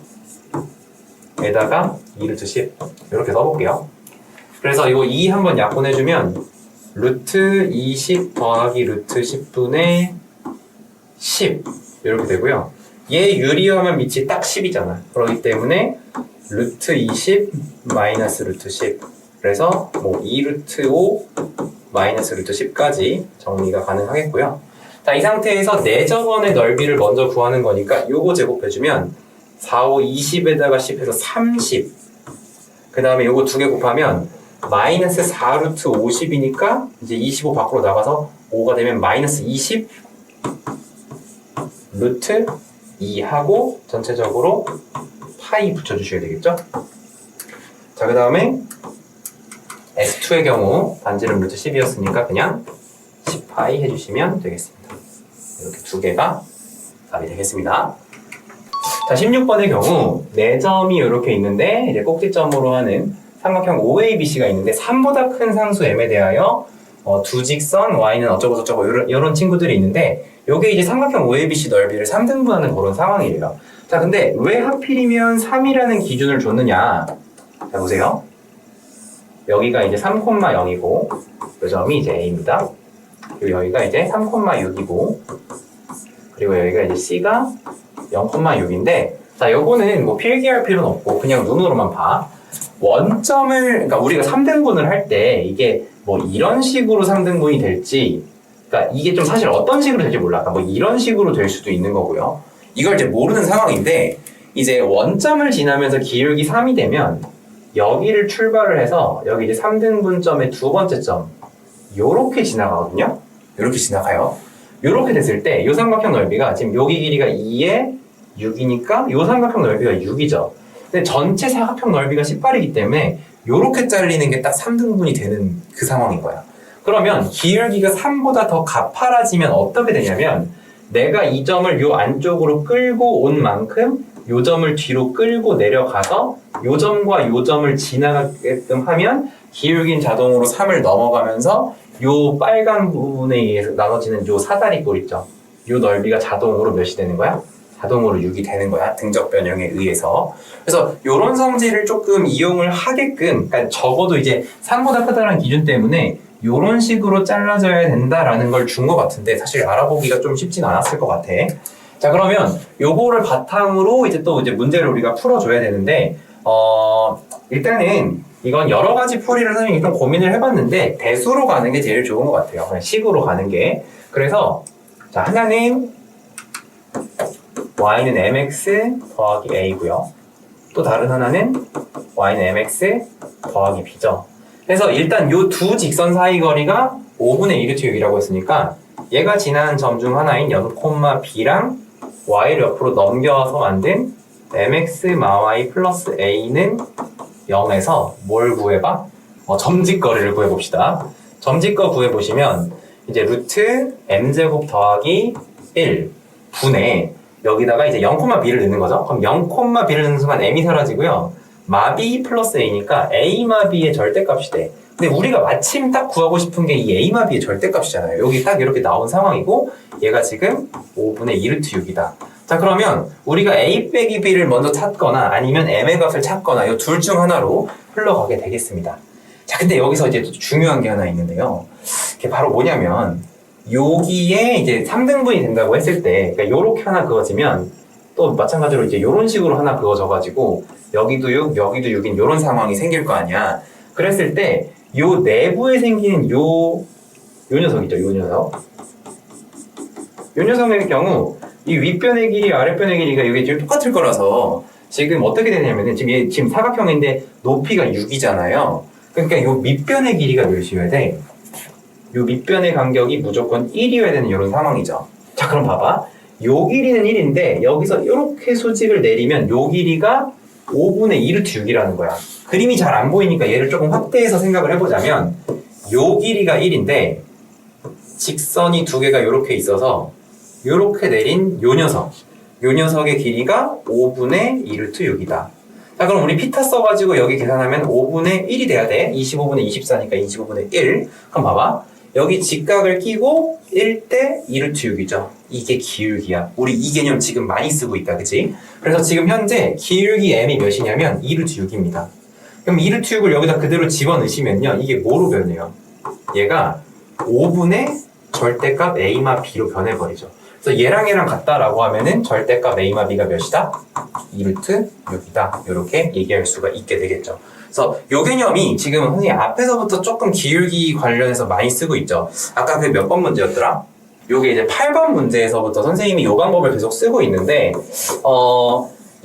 에다가 2루트 10 이렇게 써볼게요. 그래서 이거 2 한번 약분해주면 루트 20 더하기 루트 10분의 10 이렇게 되고요. 얘 유리하면 밑이 딱 10이잖아. 그렇기 때문에 루트 20 마이너스 루트 10 그래서 뭐 2루트 5 마이너스 루트 10까지 정리가 가능하겠고요. 자, 이 상태에서 내저번의 넓이를 먼저 구하는 거니까 요거 제곱해주면 4, 5, 20에다가 10 해서 30 그 다음에 요거 두 개 곱하면 마이너스 4루트 50이니까 이제 25 밖으로 나가서 5가 되면 마이너스 20 루트 2 하고 전체적으로 파이 붙여주셔야 되겠죠? 자, 그 다음에 S2의 경우 반지름 루트 10이었으니까 그냥 10파이 해주시면 되겠습니다. 이렇게 두 개가 답이 되겠습니다. 자, 16번의 경우 4점이 이렇게 있는데 이제 꼭지점으로 하는 삼각형 OABC가 있는데 3보다 큰 상수 M에 대하여 두 직선 Y는 어쩌고 저쩌고 이런 친구들이 있는데 요게 이제 삼각형 OABC 넓이를 3등분하는 그런 상황이래요. 자, 근데 왜 하필이면 3이라는 기준을 줬느냐? 자, 보세요. 여기가 이제 3,0이고 이 점이 이제 A입니다. 그리고 여기가 이제 3,6이고 그리고 여기가 이제 C가 0,6인데 자, 요거는 뭐 필기할 필요는 없고 그냥 눈으로만 봐. 원점을 그러니까 우리가 3등분을 할 때 이게 뭐 이런 식으로 3등분이 될지 그러니까 이게 좀 사실 어떤 식으로 될지 몰라. 그러니까 뭐 이런 식으로 될 수도 있는 거고요. 이걸 이제 모르는 상황인데 이제 원점을 지나면서 기울기 3이 되면 여기를 출발을 해서 여기 이제 3등분점의 두 번째 점 요렇게 지나가거든요. 요렇게 지나가요. 요렇게 됐을 때 요 삼각형 넓이가 지금 여기 길이가 2에 6이니까 요 삼각형 넓이가 6이죠. 근데 전체 사각형 넓이가 18이기 때문에 요렇게 잘리는 게 딱 3등분이 되는 그 상황인 거야. 그러면 기울기가 3보다 더 가파라지면 어떻게 되냐면 내가 이 점을 요 안쪽으로 끌고 온 만큼 요 점을 뒤로 끌고 내려가서 요 점과 요 점을 지나가게끔 하면 기울기는 자동으로 3을 넘어가면서 요 빨간 부분에 의해서 나눠지는 요 사다리꼴 있죠. 요 넓이가 자동으로 몇이 되는 거야? 자동으로 6이 되는 거야. 등적 변형에 의해서. 그래서 요런 성질을 조금 이용을 하게끔, 그러니까 적어도 이제 3보다 크다는 기준 때문에 요런 식으로 잘라져야 된다라는 걸 준 것 같은데 사실 알아보기가 좀 쉽진 않았을 것 같아. 자, 그러면 요거를 바탕으로 이제 또 이제 문제를 우리가 풀어줘야 되는데, 일단은 이건 여러 가지 풀이를 선생님이 좀 고민을 해봤는데 대수로 가는 게 제일 좋은 것 같아요. 그냥 식으로 가는 게. 그래서 자, 하나는 y는 mx 더하기 a고요. 또 다른 하나는 y는 mx 더하기 b죠. 그래서 일단 요 두 직선 사이 거리가 5분의 1루트 6이라고 했으니까 얘가 지나는 점 중 하나인 0, b랑 y를 옆으로 넘겨서 만든 mx 마 y 플러스 a는 0에서 뭘 구해봐? 점직거리를 구해봅시다. 점직거 구해보시면 이제 루트 m제곱 더하기 1 분의 여기다가 이제 0, b를 넣는 거죠. 그럼 0, b를 넣는 순간 m이 사라지고요. 마비 플러스 a니까 a 마비의 절대값이 돼. 근데 우리가 마침 딱 구하고 싶은 게 이 a 마비의 절대값이잖아요. 여기 딱 이렇게 나온 상황이고 얘가 지금 5분의 2루트 6이다. 자, 그러면 우리가 a 빼기 b를 먼저 찾거나 아니면 m의 값을 찾거나 이 둘 중 하나로 흘러가게 되겠습니다. 자, 근데 여기서 이제 또 중요한 게 하나 있는데요. 그게 바로 뭐냐면 여기에 이제 3등분이 된다고 했을 때 그러니까 요렇게 하나 그어지면 또 마찬가지로 이제 요런 식으로 하나 그어져가지고 여기도 6, 여기도 6인 요런 상황이 생길 거 아니야. 그랬을 때 요 내부에 생기는 요 녀석이죠. 요 녀석. 요 녀석의 경우 이 윗변의 길이, 아랫변의 길이가 이게 지금 똑같을 거라서 지금 어떻게 되냐면은 지금 사각형인데 높이가 6이잖아요. 그러니까 요 밑변의 길이가 몇이어야 돼? 요 밑변의 간격이 무조건 1이어야 되는 이런 상황이죠. 자, 그럼 봐봐. 요 길이는 1인데 여기서 이렇게 수직을 내리면 요 길이가 5분의 2루트 6이라는 거야. 그림이 잘 안 보이니까 얘를 조금 확대해서 생각을 해보자면 요 길이가 1인데 직선이 두 개가 이렇게 있어서 이렇게 내린 요 녀석의 길이가 5분의 2루트 6이다. 자, 그럼 우리 피타 써가지고 여기 계산하면 5분의 1이 돼야 돼. 25분의 24니까 25분의 1. 그럼 봐봐. 여기 직각을 끼고 1대 2루트 6이죠. 이게 기울기야. 우리 이 개념 지금 많이 쓰고 있다. 그치? 그래서 지금 현재 기울기 m이 몇이냐면 2루트 6입니다. 그럼 2루트 6을 여기다 그대로 집어넣으시면요. 이게 뭐로 변해요? 얘가 5분의 절대값 a마 b로 변해버리죠. 그래서 얘랑 같다라고 하면은 절대값 a마 b가 몇이다? 2루트 6이다. 이렇게 얘기할 수가 있게 되겠죠. 그래서 요 개념이 지금 선생님 앞에서부터 조금 기울기 관련해서 많이 쓰고 있죠. 아까 그 몇 번 문제였더라? 요게 이제 8번 문제에서부터 선생님이 요 방법을 계속 쓰고 있는데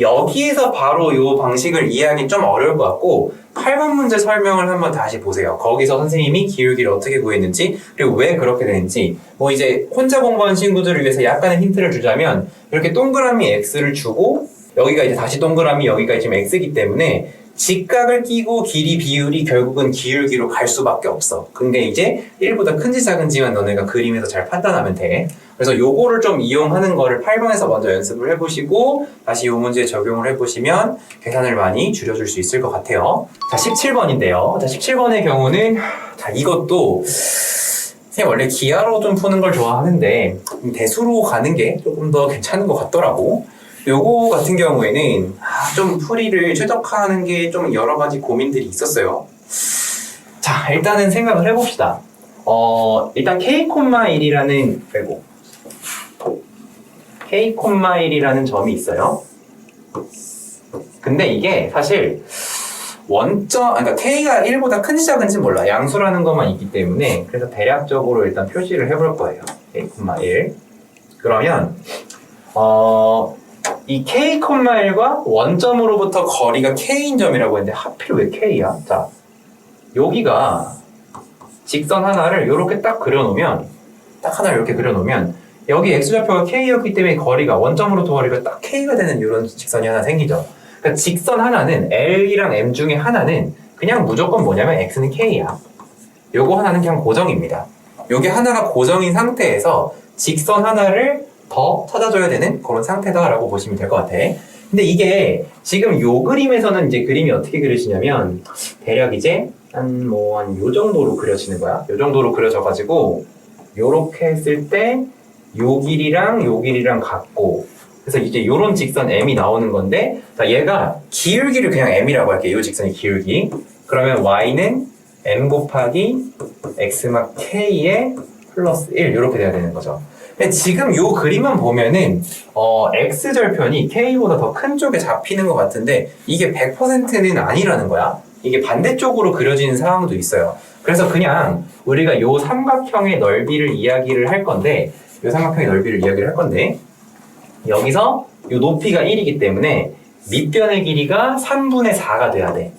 여기에서 바로 요 방식을 이해하기 좀 어려울 것 같고 8번 문제 설명을 한번 다시 보세요. 거기서 선생님이 기울기를 어떻게 구했는지 그리고 왜 그렇게 되는지 뭐 이제 혼자 공부하는 친구들을 위해서 약간의 힌트를 주자면 이렇게 동그라미 x를 주고 여기가 이제 다시 동그라미 여기가 지금 x이기 때문에 직각을 끼고 길이 비율이 결국은 기울기로 갈 수밖에 없어. 근데 이제 1보다 큰지 작은지만 너네가 그림에서 잘 판단하면 돼. 그래서 요거를 좀 이용하는 거를 8번에서 먼저 연습을 해보시고 다시 요 문제에 적용을 해보시면 계산을 많이 줄여줄 수 있을 것 같아요. 자, 17번인데요. 자, 17번의 경우는 자, 이것도 선생님 원래 기하로 좀 푸는 걸 좋아하는데 대수로 가는 게 조금 더 괜찮은 것 같더라고. 요거 같은 경우에는 좀 풀이를 최적화하는 게 좀 여러 가지 고민들이 있었어요. 자, 일단은 생각을 해봅시다. 일단 k,1이라는 빼고 k,1이라는 점이 있어요. 근데 이게 사실 그러니까 k가 1보다 큰지 작은지 몰라. 양수라는 것만 있기 때문에. 그래서 대략적으로 일단 표시를 해볼 거예요. k, 1. 그러면 이 k, 1과 원점으로부터 거리가 k인 점이라고 했는데 하필 왜 k야? 자, 여기가 직선 하나를 이렇게 딱 그려놓으면 여기 x좌표가 k였기 때문에 거리가 원점으로부터 거리가 딱 k가 되는 이런 직선이 하나 생기죠. 그러니까 직선 하나는 L이랑 M 중에 하나는 그냥 무조건 뭐냐면 x는 k야. 요거 하나는 그냥 고정입니다. 요게 하나가 고정인 상태에서 직선 하나를 더 찾아줘야 되는 그런 상태다라고 보시면 될 것 같아. 근데 이게 지금 요 그림에서는 이제 그림이 어떻게 그려지냐면 대략 이제 한 요 정도로 그려지는 거야. 요 정도로 그려져가지고 요렇게 했을 때 요 길이랑 같고 그래서 이제 요런 직선 M이 나오는 건데 자, 얘가 기울기를 그냥 M이라고 할게요. 요 직선의 기울기. 그러면 Y는 M 곱하기 X막 K에 플러스 1 이렇게 돼야 되는 거죠. 근데 지금 요 그림만 보면은 X절편이 K보다 더 큰 쪽에 잡히는 것 같은데 이게 100%는 아니라는 거야. 이게 반대쪽으로 그려지는 상황도 있어요. 그래서 그냥 우리가 요 삼각형의 넓이를 이야기를 할 건데 여기서 요 높이가 1이기 때문에 밑변의 길이가 3분의 4가 돼야 돼.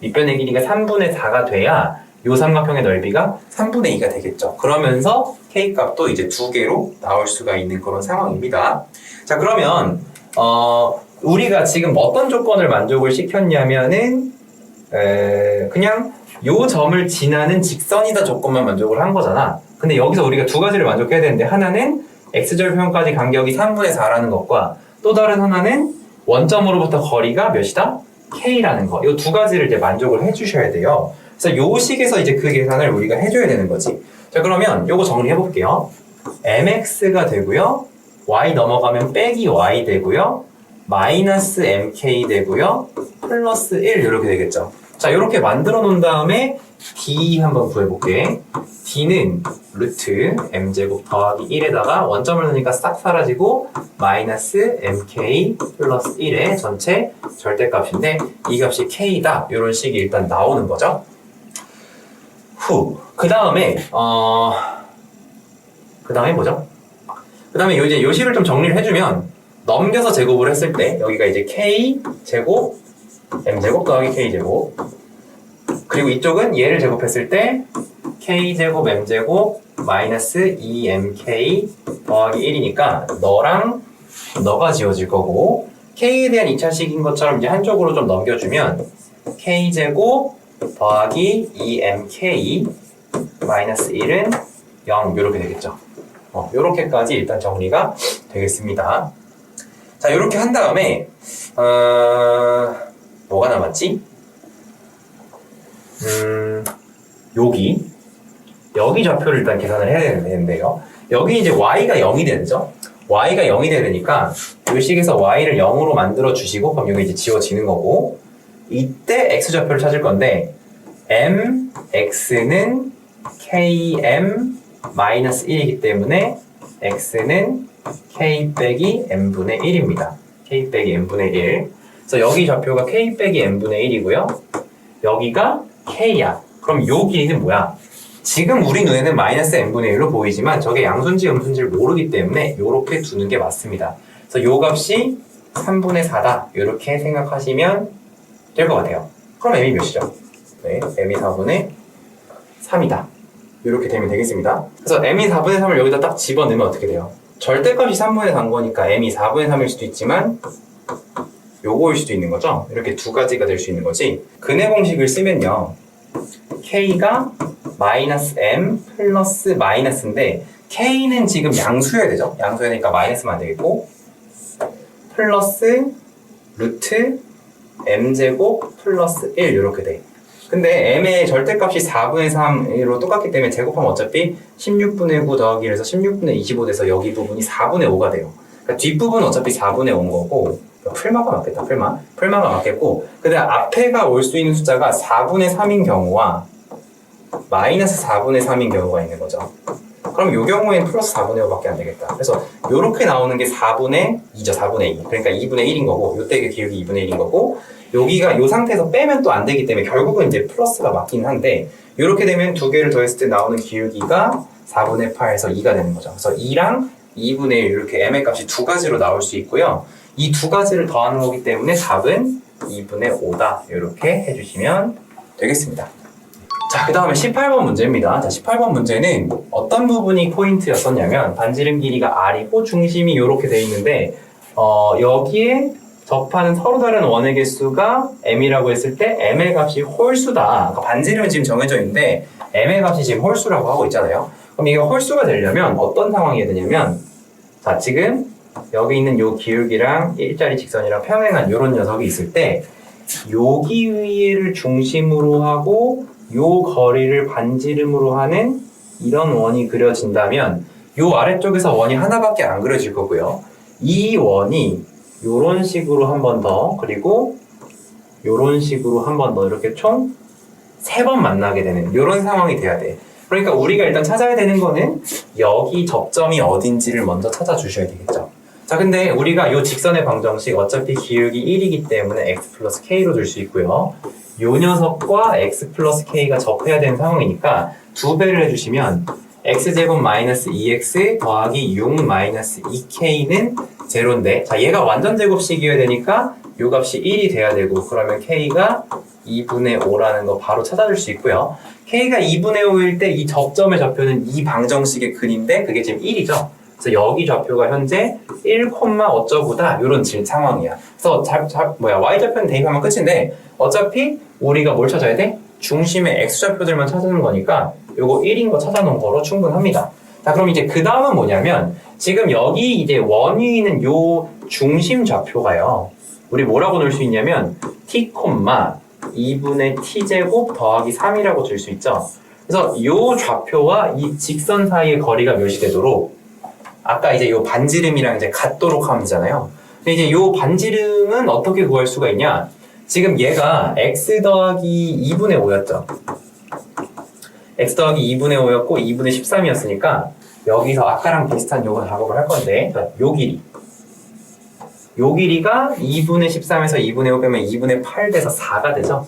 밑변의 길이가 3분의 4가 돼야 요 삼각형의 넓이가 3분의 2가 되겠죠. 그러면서 K값도 이제 두 개로 나올 수가 있는 그런 상황입니다. 자, 그러면 우리가 지금 어떤 조건을 만족을 시켰냐면은 그냥 요 점을 지나는 직선이다 조건만 만족을 한 거잖아. 근데 여기서 우리가 두 가지를 만족해야 되는데 하나는 x절편까지 간격이 3분의 4라는 것과 또 다른 하나는 원점으로부터 거리가 몇이다? k라는 거. 이 두 가지를 이제 만족을 해주셔야 돼요. 그래서 요 식에서 이제 그 계산을 우리가 해줘야 되는 거지. 자, 그러면 요거 정리해 볼게요. mx가 되고요. y 넘어가면 빼기 y 되고요. 마이너스 mk 되고요. 플러스 1 이렇게 되겠죠. 자, 이렇게 만들어 놓은 다음에 d 한번 구해볼게. d는 루트 m제곱 더하기 1에다가 원점을 넣으니까 싹 사라지고 마이너스 mk 플러스 1의 전체 절대값인데 이 값이 k다. 이런 식이 일단 나오는 거죠. 그 다음에 뭐죠? 그 다음에 이제 요 식을 좀 정리를 해주면 넘겨서 제곱을 했을 때 여기가 이제 k제곱 m제곱 더하기 k제곱 그리고 이쪽은 얘를 제곱했을 때 k제곱 m제곱 마이너스 2mk 더하기 1이니까 너랑 너가 지워질 거고 k에 대한 2차식인 것처럼 이제 한쪽으로 좀 넘겨주면 k제곱 더하기 2mk 마이너스 1은 0 이렇게 되겠죠. 요렇게까지 일단 정리가 되겠습니다. 자, 이렇게 한 다음에 뭐가 남았지? 여기 좌표를 일단 계산을 해야 되는데요. 여기 이제 y가 0이 되죠. y가 0이 되니까 이 식에서 y를 0으로 만들어 주시고 그럼 여기 이제 지워지는 거고 이때 x 좌표를 찾을 건데 x는 km 마이너스 1이기 때문에 x는 k 빼기 m분의 1입니다. k 빼기 m분의 1. 그래서 여기 좌표가 k 빼기 m분의 1이고요. 여기가 k야. 그럼 요 길이는 뭐야? 지금 우리 눈에는 마이너스 m분의 1로 보이지만 저게 양수인지 음수인지를 모르기 때문에 요렇게 두는 게 맞습니다. 그래서 요 값이 3분의 4다. 이렇게 생각하시면 될 것 같아요. 그럼 m이 몇이죠? 네, m이 4분의 3이다. 이렇게 되면 되겠습니다. 그래서 m이 4분의 3을 여기다 딱 집어넣으면 어떻게 돼요? 절대값이 3분의 4인 거니까 m이 4분의 3일 수도 있지만 요거일 수도 있는 거죠. 이렇게 두 가지가 될 수 있는 거지. 근해 공식을 쓰면요. k가 마이너스 m 플러스 마이너스인데 k는 지금 양수여야 되죠. 양수여야 되니까 마이너스만 안 되겠고 플러스 루트 m제곱 플러스 1 이렇게 돼. 근데 m의 절대값이 4분의 3으로 똑같기 때문에 제곱하면 어차피 16분의 9 더하기 1에서 16분의 25 돼서 여기 부분이 4분의 5가 돼요. 그러니까 뒷부분은 어차피 4분의 5인 거고 풀마가 맞겠다. 풀마가 맞겠고 근데 앞에가 올 수 있는 숫자가 4분의 3인 경우와 마이너스 4분의 3인 경우가 있는 거죠. 그럼 요 경우에는 플러스 4분의 5밖에 안 되겠다. 그래서 요렇게 나오는 게 4분의 2죠. 4분의 2. 그러니까 2분의 1인 거고, 요때 기울기 2분의 1인 거고, 여기가 요 상태에서 빼면 또 안 되기 때문에 결국은 이제 플러스가 맞긴 한데, 요렇게 되면 두 개를 더했을 때 나오는 기울기가 4분의 8에서 2가 되는 거죠. 그래서 2랑 2분의 1 이렇게 m의 값이 두 가지로 나올 수 있고요. 이 두 가지를 더하는 거기 때문에 답은 2분의 5다. 이렇게 해주시면 되겠습니다. 자, 그 다음에 18번 문제입니다. 자, 18번 문제는 어떤 부분이 포인트였었냐면 반지름 길이가 r이고 중심이 이렇게 돼 있는데 여기에 접하는 서로 다른 원의 개수가 m이라고 했을 때 m의 값이 홀수다. 그러니까 반지름은 지금 정해져 있는데 m의 값이 지금 홀수라고 하고 있잖아요. 그럼 이게 홀수가 되려면 어떤 상황이 되냐면 자, 지금 여기 있는 요 기울기랑 일자리 직선이랑 평행한 요런 녀석이 있을 때 여기 위를 중심으로 하고 요 거리를 반지름으로 하는 이런 원이 그려진다면 요 아래쪽에서 원이 하나밖에 안 그려질 거고요. 이 원이 요런 식으로 한 번 더 그리고 요런 식으로 한 번 더 이렇게 총 3번 만나게 되는 요런 상황이 돼야 돼. 그러니까 우리가 일단 찾아야 되는 거는 여기 접점이 어딘지를 먼저 찾아주셔야 되겠죠. 자, 근데 우리가 요 직선의 방정식 어차피 기울기 1이기 때문에 x 플러스 k로 줄 수 있고요. 요 녀석과 x 플러스 k가 접해야 되는 상황이니까 2배를 해주시면 x제곱 마이너스 2x 더하기 6 마이너스 2k는 제로인데 자, 얘가 완전 제곱식이어야 되니까 요 값이 1이 돼야 되고 그러면 k가 2분의 5라는 거 바로 찾아줄 수 있고요. k가 2분의 5일 때 이 접점의 좌표는 이 방정식의 근인데 그게 지금 1이죠. 그래서 여기 좌표가 현재 1, 어쩌고다 이런 상황이야. 그래서 y좌표는 대입하면 끝인데 어차피 우리가 뭘 찾아야 돼? 중심의 x좌표들만 찾는 거니까 요거 1인 거 찾아놓은 거로 충분합니다. 자, 그럼 이제 그 다음은 뭐냐면 지금 여기 이제 원 위에 있는 요 중심 좌표가요. 우리 뭐라고 넣을 수 있냐면 t, 2분의 t제곱 더하기 3이라고 줄 수 있죠. 그래서 요 좌표와 이 직선 사이의 거리가 몇이 되도록 아까 이제 요 반지름이랑 이제 같도록 하면 되잖아요. 근데 이제 요 반지름은 어떻게 구할 수가 있냐? 지금 얘가 x 더하기 2분의 5였죠. x 더하기 2분의 5였고 2분의 13이었으니까 여기서 아까랑 비슷한 요거 작업을 할 건데 요 길이가 2분의 13에서 2분의 5 빼면 2분의 8 돼서 4가 되죠.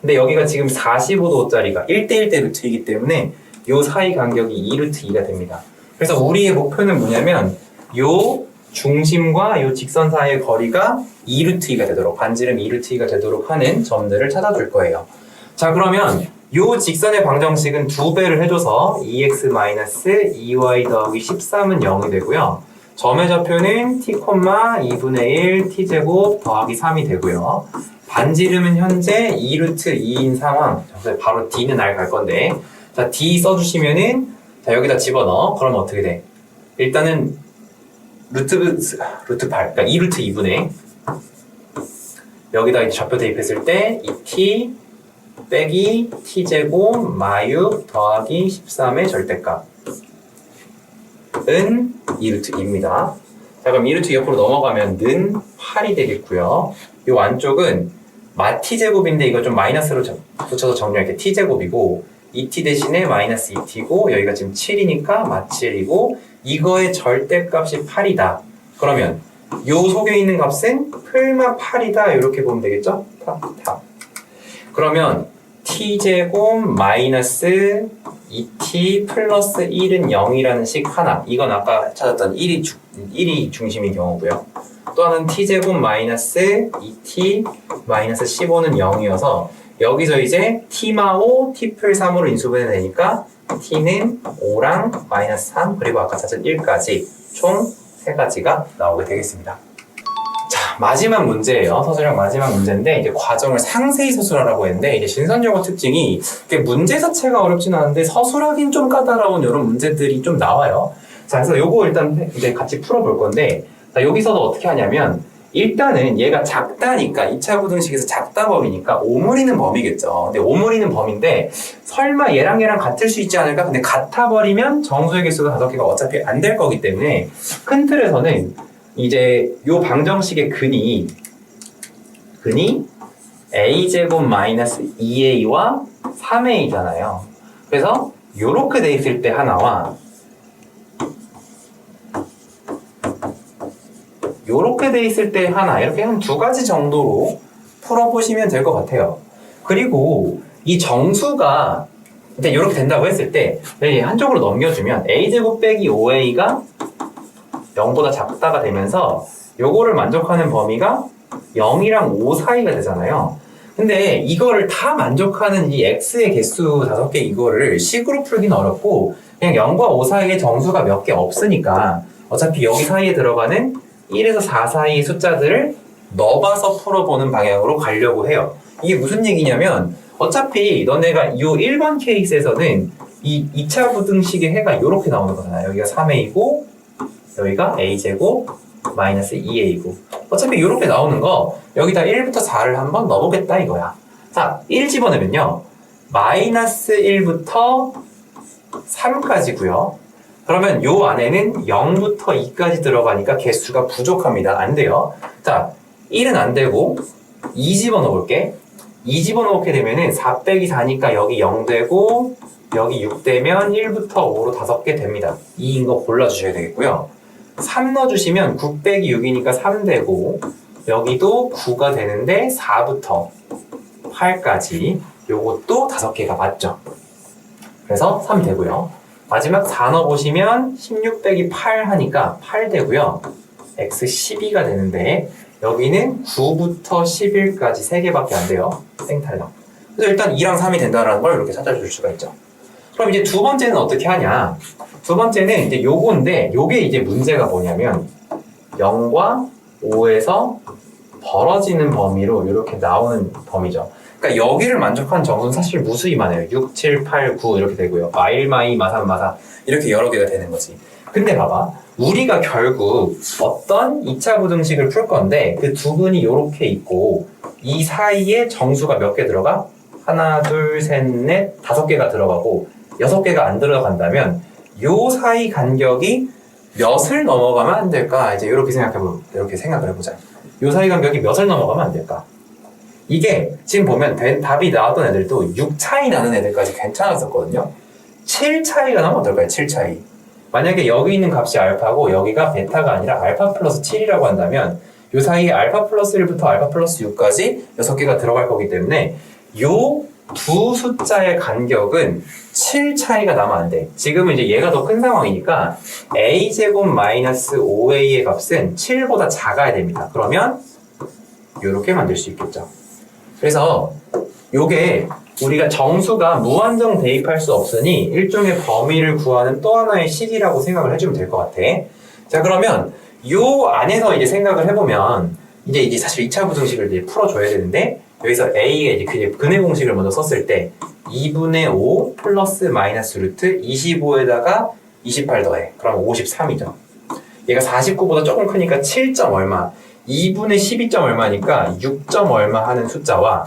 근데 여기가 지금 45도짜리가 1대1대 루트이기 때문에 요 사이 간격이 2루트 2가 됩니다. 그래서 우리의 목표는 뭐냐면 요 중심과 요 직선 사이의 거리가 2루트 2가 되도록 반지름 2루트 2가 되도록 하는 점들을 찾아줄 거예요. 자, 그러면 요 직선의 방정식은 2배를 해줘서 2x-2y 더하기 13은 0이 되고요. 점의 좌표는 t, 2분의 1 t제곱 더하기 3이 되고요. 반지름은 현재 2루트 2인 상황. 바로 d는 r 갈 건데 자, d 써주시면은 자, 여기다 집어넣어. 그러면 어떻게 돼? 일단은 루트 8, 그러니까 2루트 2분의 여기다 이제 좌표 대입했을 때 2t 빼기 t제곱 마유 더하기 13의 절대값은 2루트 2입니다. 자, 그럼 2루트 2 옆으로 넘어가면 는 8이 되겠고요. 이 안쪽은 마 t제곱인데 이거 좀 마이너스로 붙여서 정리할게. t제곱이고 2t 대신에 마이너스 2t고 여기가 지금 7이니까 마 7이고 이거의 절대값이 8이다. 그러면 요 속에 있는 값은 풀마 8이다. 이렇게 보면 되겠죠? 그러면 t제곱 마이너스 2t 플러스 1은 0이라는 식 하나. 이건 아까 찾았던 1이 중심인 경우고요. 또 하나는 t제곱 마이너스 2t 마이너스 15는 0이어서 여기서 이제 t마5 t풀 3으로 인수분해 되니까 t는 5랑 마이너스 3 그리고 아까 찾은 1까지 총 3가지가 나오게 되겠습니다. 자, 마지막 문제예요. 서술형 마지막 문제인데 이제 과정을 상세히 서술하라고 했는데 이제 신선영어 특징이 문제 자체가 어렵진 않은데 서술하긴 좀 까다로운 이런 문제들이 좀 나와요. 자, 그래서 요거 일단 이제 같이 풀어볼 건데 자, 여기서도 어떻게 하냐면 일단은 얘가 작다니까 2차 부등식에서 작다 범위니까 오므리는 범위겠죠. 근데 오므리는 범위인데 설마 얘랑 같을 수 있지 않을까? 근데 같아 버리면 정수의 개수가 5개가 어차피 안 될 거기 때문에 큰 틀에서는 이제 요 방정식의 근이 a제곱 마이너스 2a와 3a잖아요. 그래서 요렇게 돼 있을 때 하나와 요렇게 돼 있을 때 하나, 이렇게 한 두 가지 정도로 풀어보시면 될 것 같아요. 그리고 이 정수가 일단 이렇게 된다고 했을 때 한쪽으로 넘겨주면 a제곱 빼기 5a가 0보다 작다가 되면서 요거를 만족하는 범위가 0이랑 5 사이가 되잖아요. 근데 이거를 다 만족하는 이 x의 개수 5개 이거를 식으로 풀기는 어렵고 그냥 0과 5 사이에 정수가 몇 개 없으니까 어차피 여기 사이에 들어가는 1에서 4 사이의 숫자들을 넣어봐서 풀어보는 방향으로 가려고 해요. 이게 무슨 얘기냐면 어차피 너네가 이 1번 케이스에서는 이 2차 부등식의 해가 이렇게 나오는 거잖아요. 여기가 3a고 여기가 a제곱 마이너스 2a고 어차피 이렇게 나오는 거 여기다 1부터 4를 한번 넣어보겠다 이거야. 자, 1 집어넣으면요. 마이너스 1부터 3까지고요. 그러면 요 안에는 0부터 2까지 들어가니까 개수가 부족합니다. 안 돼요. 자, 1은 안 되고 2 집어넣어 볼게. 2 집어넣게 되면은 4 빼기 4니까 여기 0 되고 여기 6 되면 1부터 5로 5개 됩니다. 2인 거 골라주셔야 되겠고요. 3 넣어주시면 9 빼기 6이니까 3 되고 여기도 9가 되는데 4부터 8까지 요것도 5개가 맞죠. 그래서 3 되고요. 마지막 4 넣어보시면 16 빼기 8 하니까 8 되고요. x 12가 되는데 여기는 9부터 11까지 3개밖에 안 돼요. 땡탈락. 그래서 일단 2랑 3이 된다는 걸 이렇게 찾아줄 수가 있죠. 그럼 이제 두 번째는 어떻게 하냐? 두 번째는 이제 요건데 요게 이제 문제가 뭐냐면 0과 5에서 벌어지는 범위로 이렇게 나오는 범위죠. 그러니까 여기를 만족한 정수는 사실 무수히 많아요. 6, 7, 8, 9 이렇게 되고요. 마일, 마이, 마산, 마사 이렇게 여러 개가 되는 거지. 근데 봐봐. 우리가 결국 어떤 2차 부등식을 풀 건데 그 두 분이 이렇게 있고 이 사이에 정수가 몇 개 들어가? 하나, 둘, 셋, 넷, 5개가 들어가고 6개가 안 들어간다면 요 사이 간격이 몇을 넘어가면 안 될까? 이제 이렇게 생각을 해보자. 요 사이 간격이 몇을 넘어가면 안 될까? 이게 지금 보면 답이 나왔던 애들도 6 차이 나는 애들까지 괜찮았었거든요. 7 차이가 나면 어떨까요? 7 차이. 만약에 여기 있는 값이 알파고 여기가 베타가 아니라 알파 플러스 7이라고 한다면 요 사이에 알파 플러스 1부터 알파 플러스 6까지 6개가 들어갈 거기 때문에 요 두 숫자의 간격은 7 차이가 나면 안 돼. 지금은 이제 얘가 더 큰 상황이니까 a제곱 마이너스 5a의 값은 7보다 작아야 됩니다. 그러면 이렇게 만들 수 있겠죠. 그래서 요게 우리가 정수가 무한정 대입할 수 없으니 일종의 범위를 구하는 또 하나의 식이라고 생각을 해주면 될 것 같아. 자, 그러면 요 안에서 이제 생각을 해보면 이제 사실 2차 부등식을 이제 풀어줘야 되는데 여기서 a가 이제 근해 공식을 먼저 썼을 때 2분의 5 플러스 마이너스 루트 25에다가 28 더해. 그럼 53이죠. 얘가 49보다 조금 크니까 7점 얼마. 2분의 12점 얼마니까 6점 얼마 하는 숫자와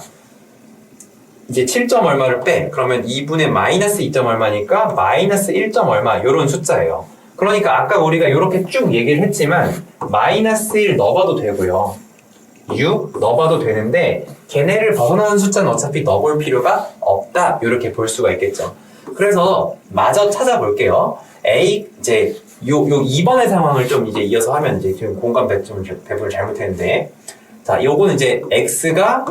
이제 7점 얼마를 빼. 그러면 2분의 마이너스 2점 얼마니까 마이너스 1점 얼마 요런 숫자예요. 그러니까 아까 우리가 이렇게 쭉 얘기를 했지만 마이너스 1 넣어봐도 되고요. 6 넣어봐도 되는데 걔네를 벗어나는 숫자는 어차피 넣어볼 필요가 없다. 이렇게 볼 수가 있겠죠. 그래서 마저 찾아볼게요. 이제 요 2번의 상황을 좀 이제 이어서 하면 이제 지금 공감 배분을 잘못했는데 자, 요거는 이제 x가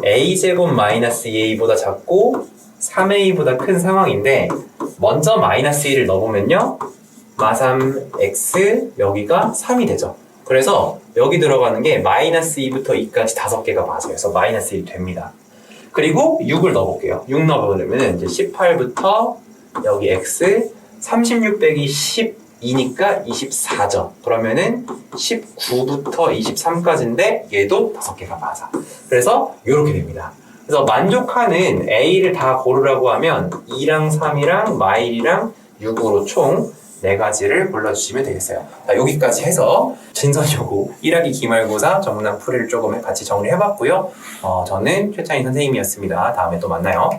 a제곱 마이너스 2a보다 작고 3a보다 큰 상황인데 먼저 마이너스 1을 넣어보면요. 마삼 x 여기가 3이 되죠. 그래서 여기 들어가는 게 마이너스 2부터 2까지 5개가 맞아요. 그래서 마이너스 1이 됩니다. 그리고 6을 넣어볼게요. 6 넣어보려면 이제 18부터 여기 x 36 빼기 12니까 24죠. 그러면은 19부터 23까지인데 얘도 5개가 맞아. 그래서 이렇게 됩니다. 그래서 만족하는 A를 다 고르라고 하면 2랑 3이랑 마일이랑 6으로 총 4가지를 골라주시면 되겠어요. 자, 여기까지 해서 진선여고 1학기 기말고사 전문항 풀이를 조금 같이 정리해봤고요. 저는 최창희 선생님이었습니다. 다음에 또 만나요.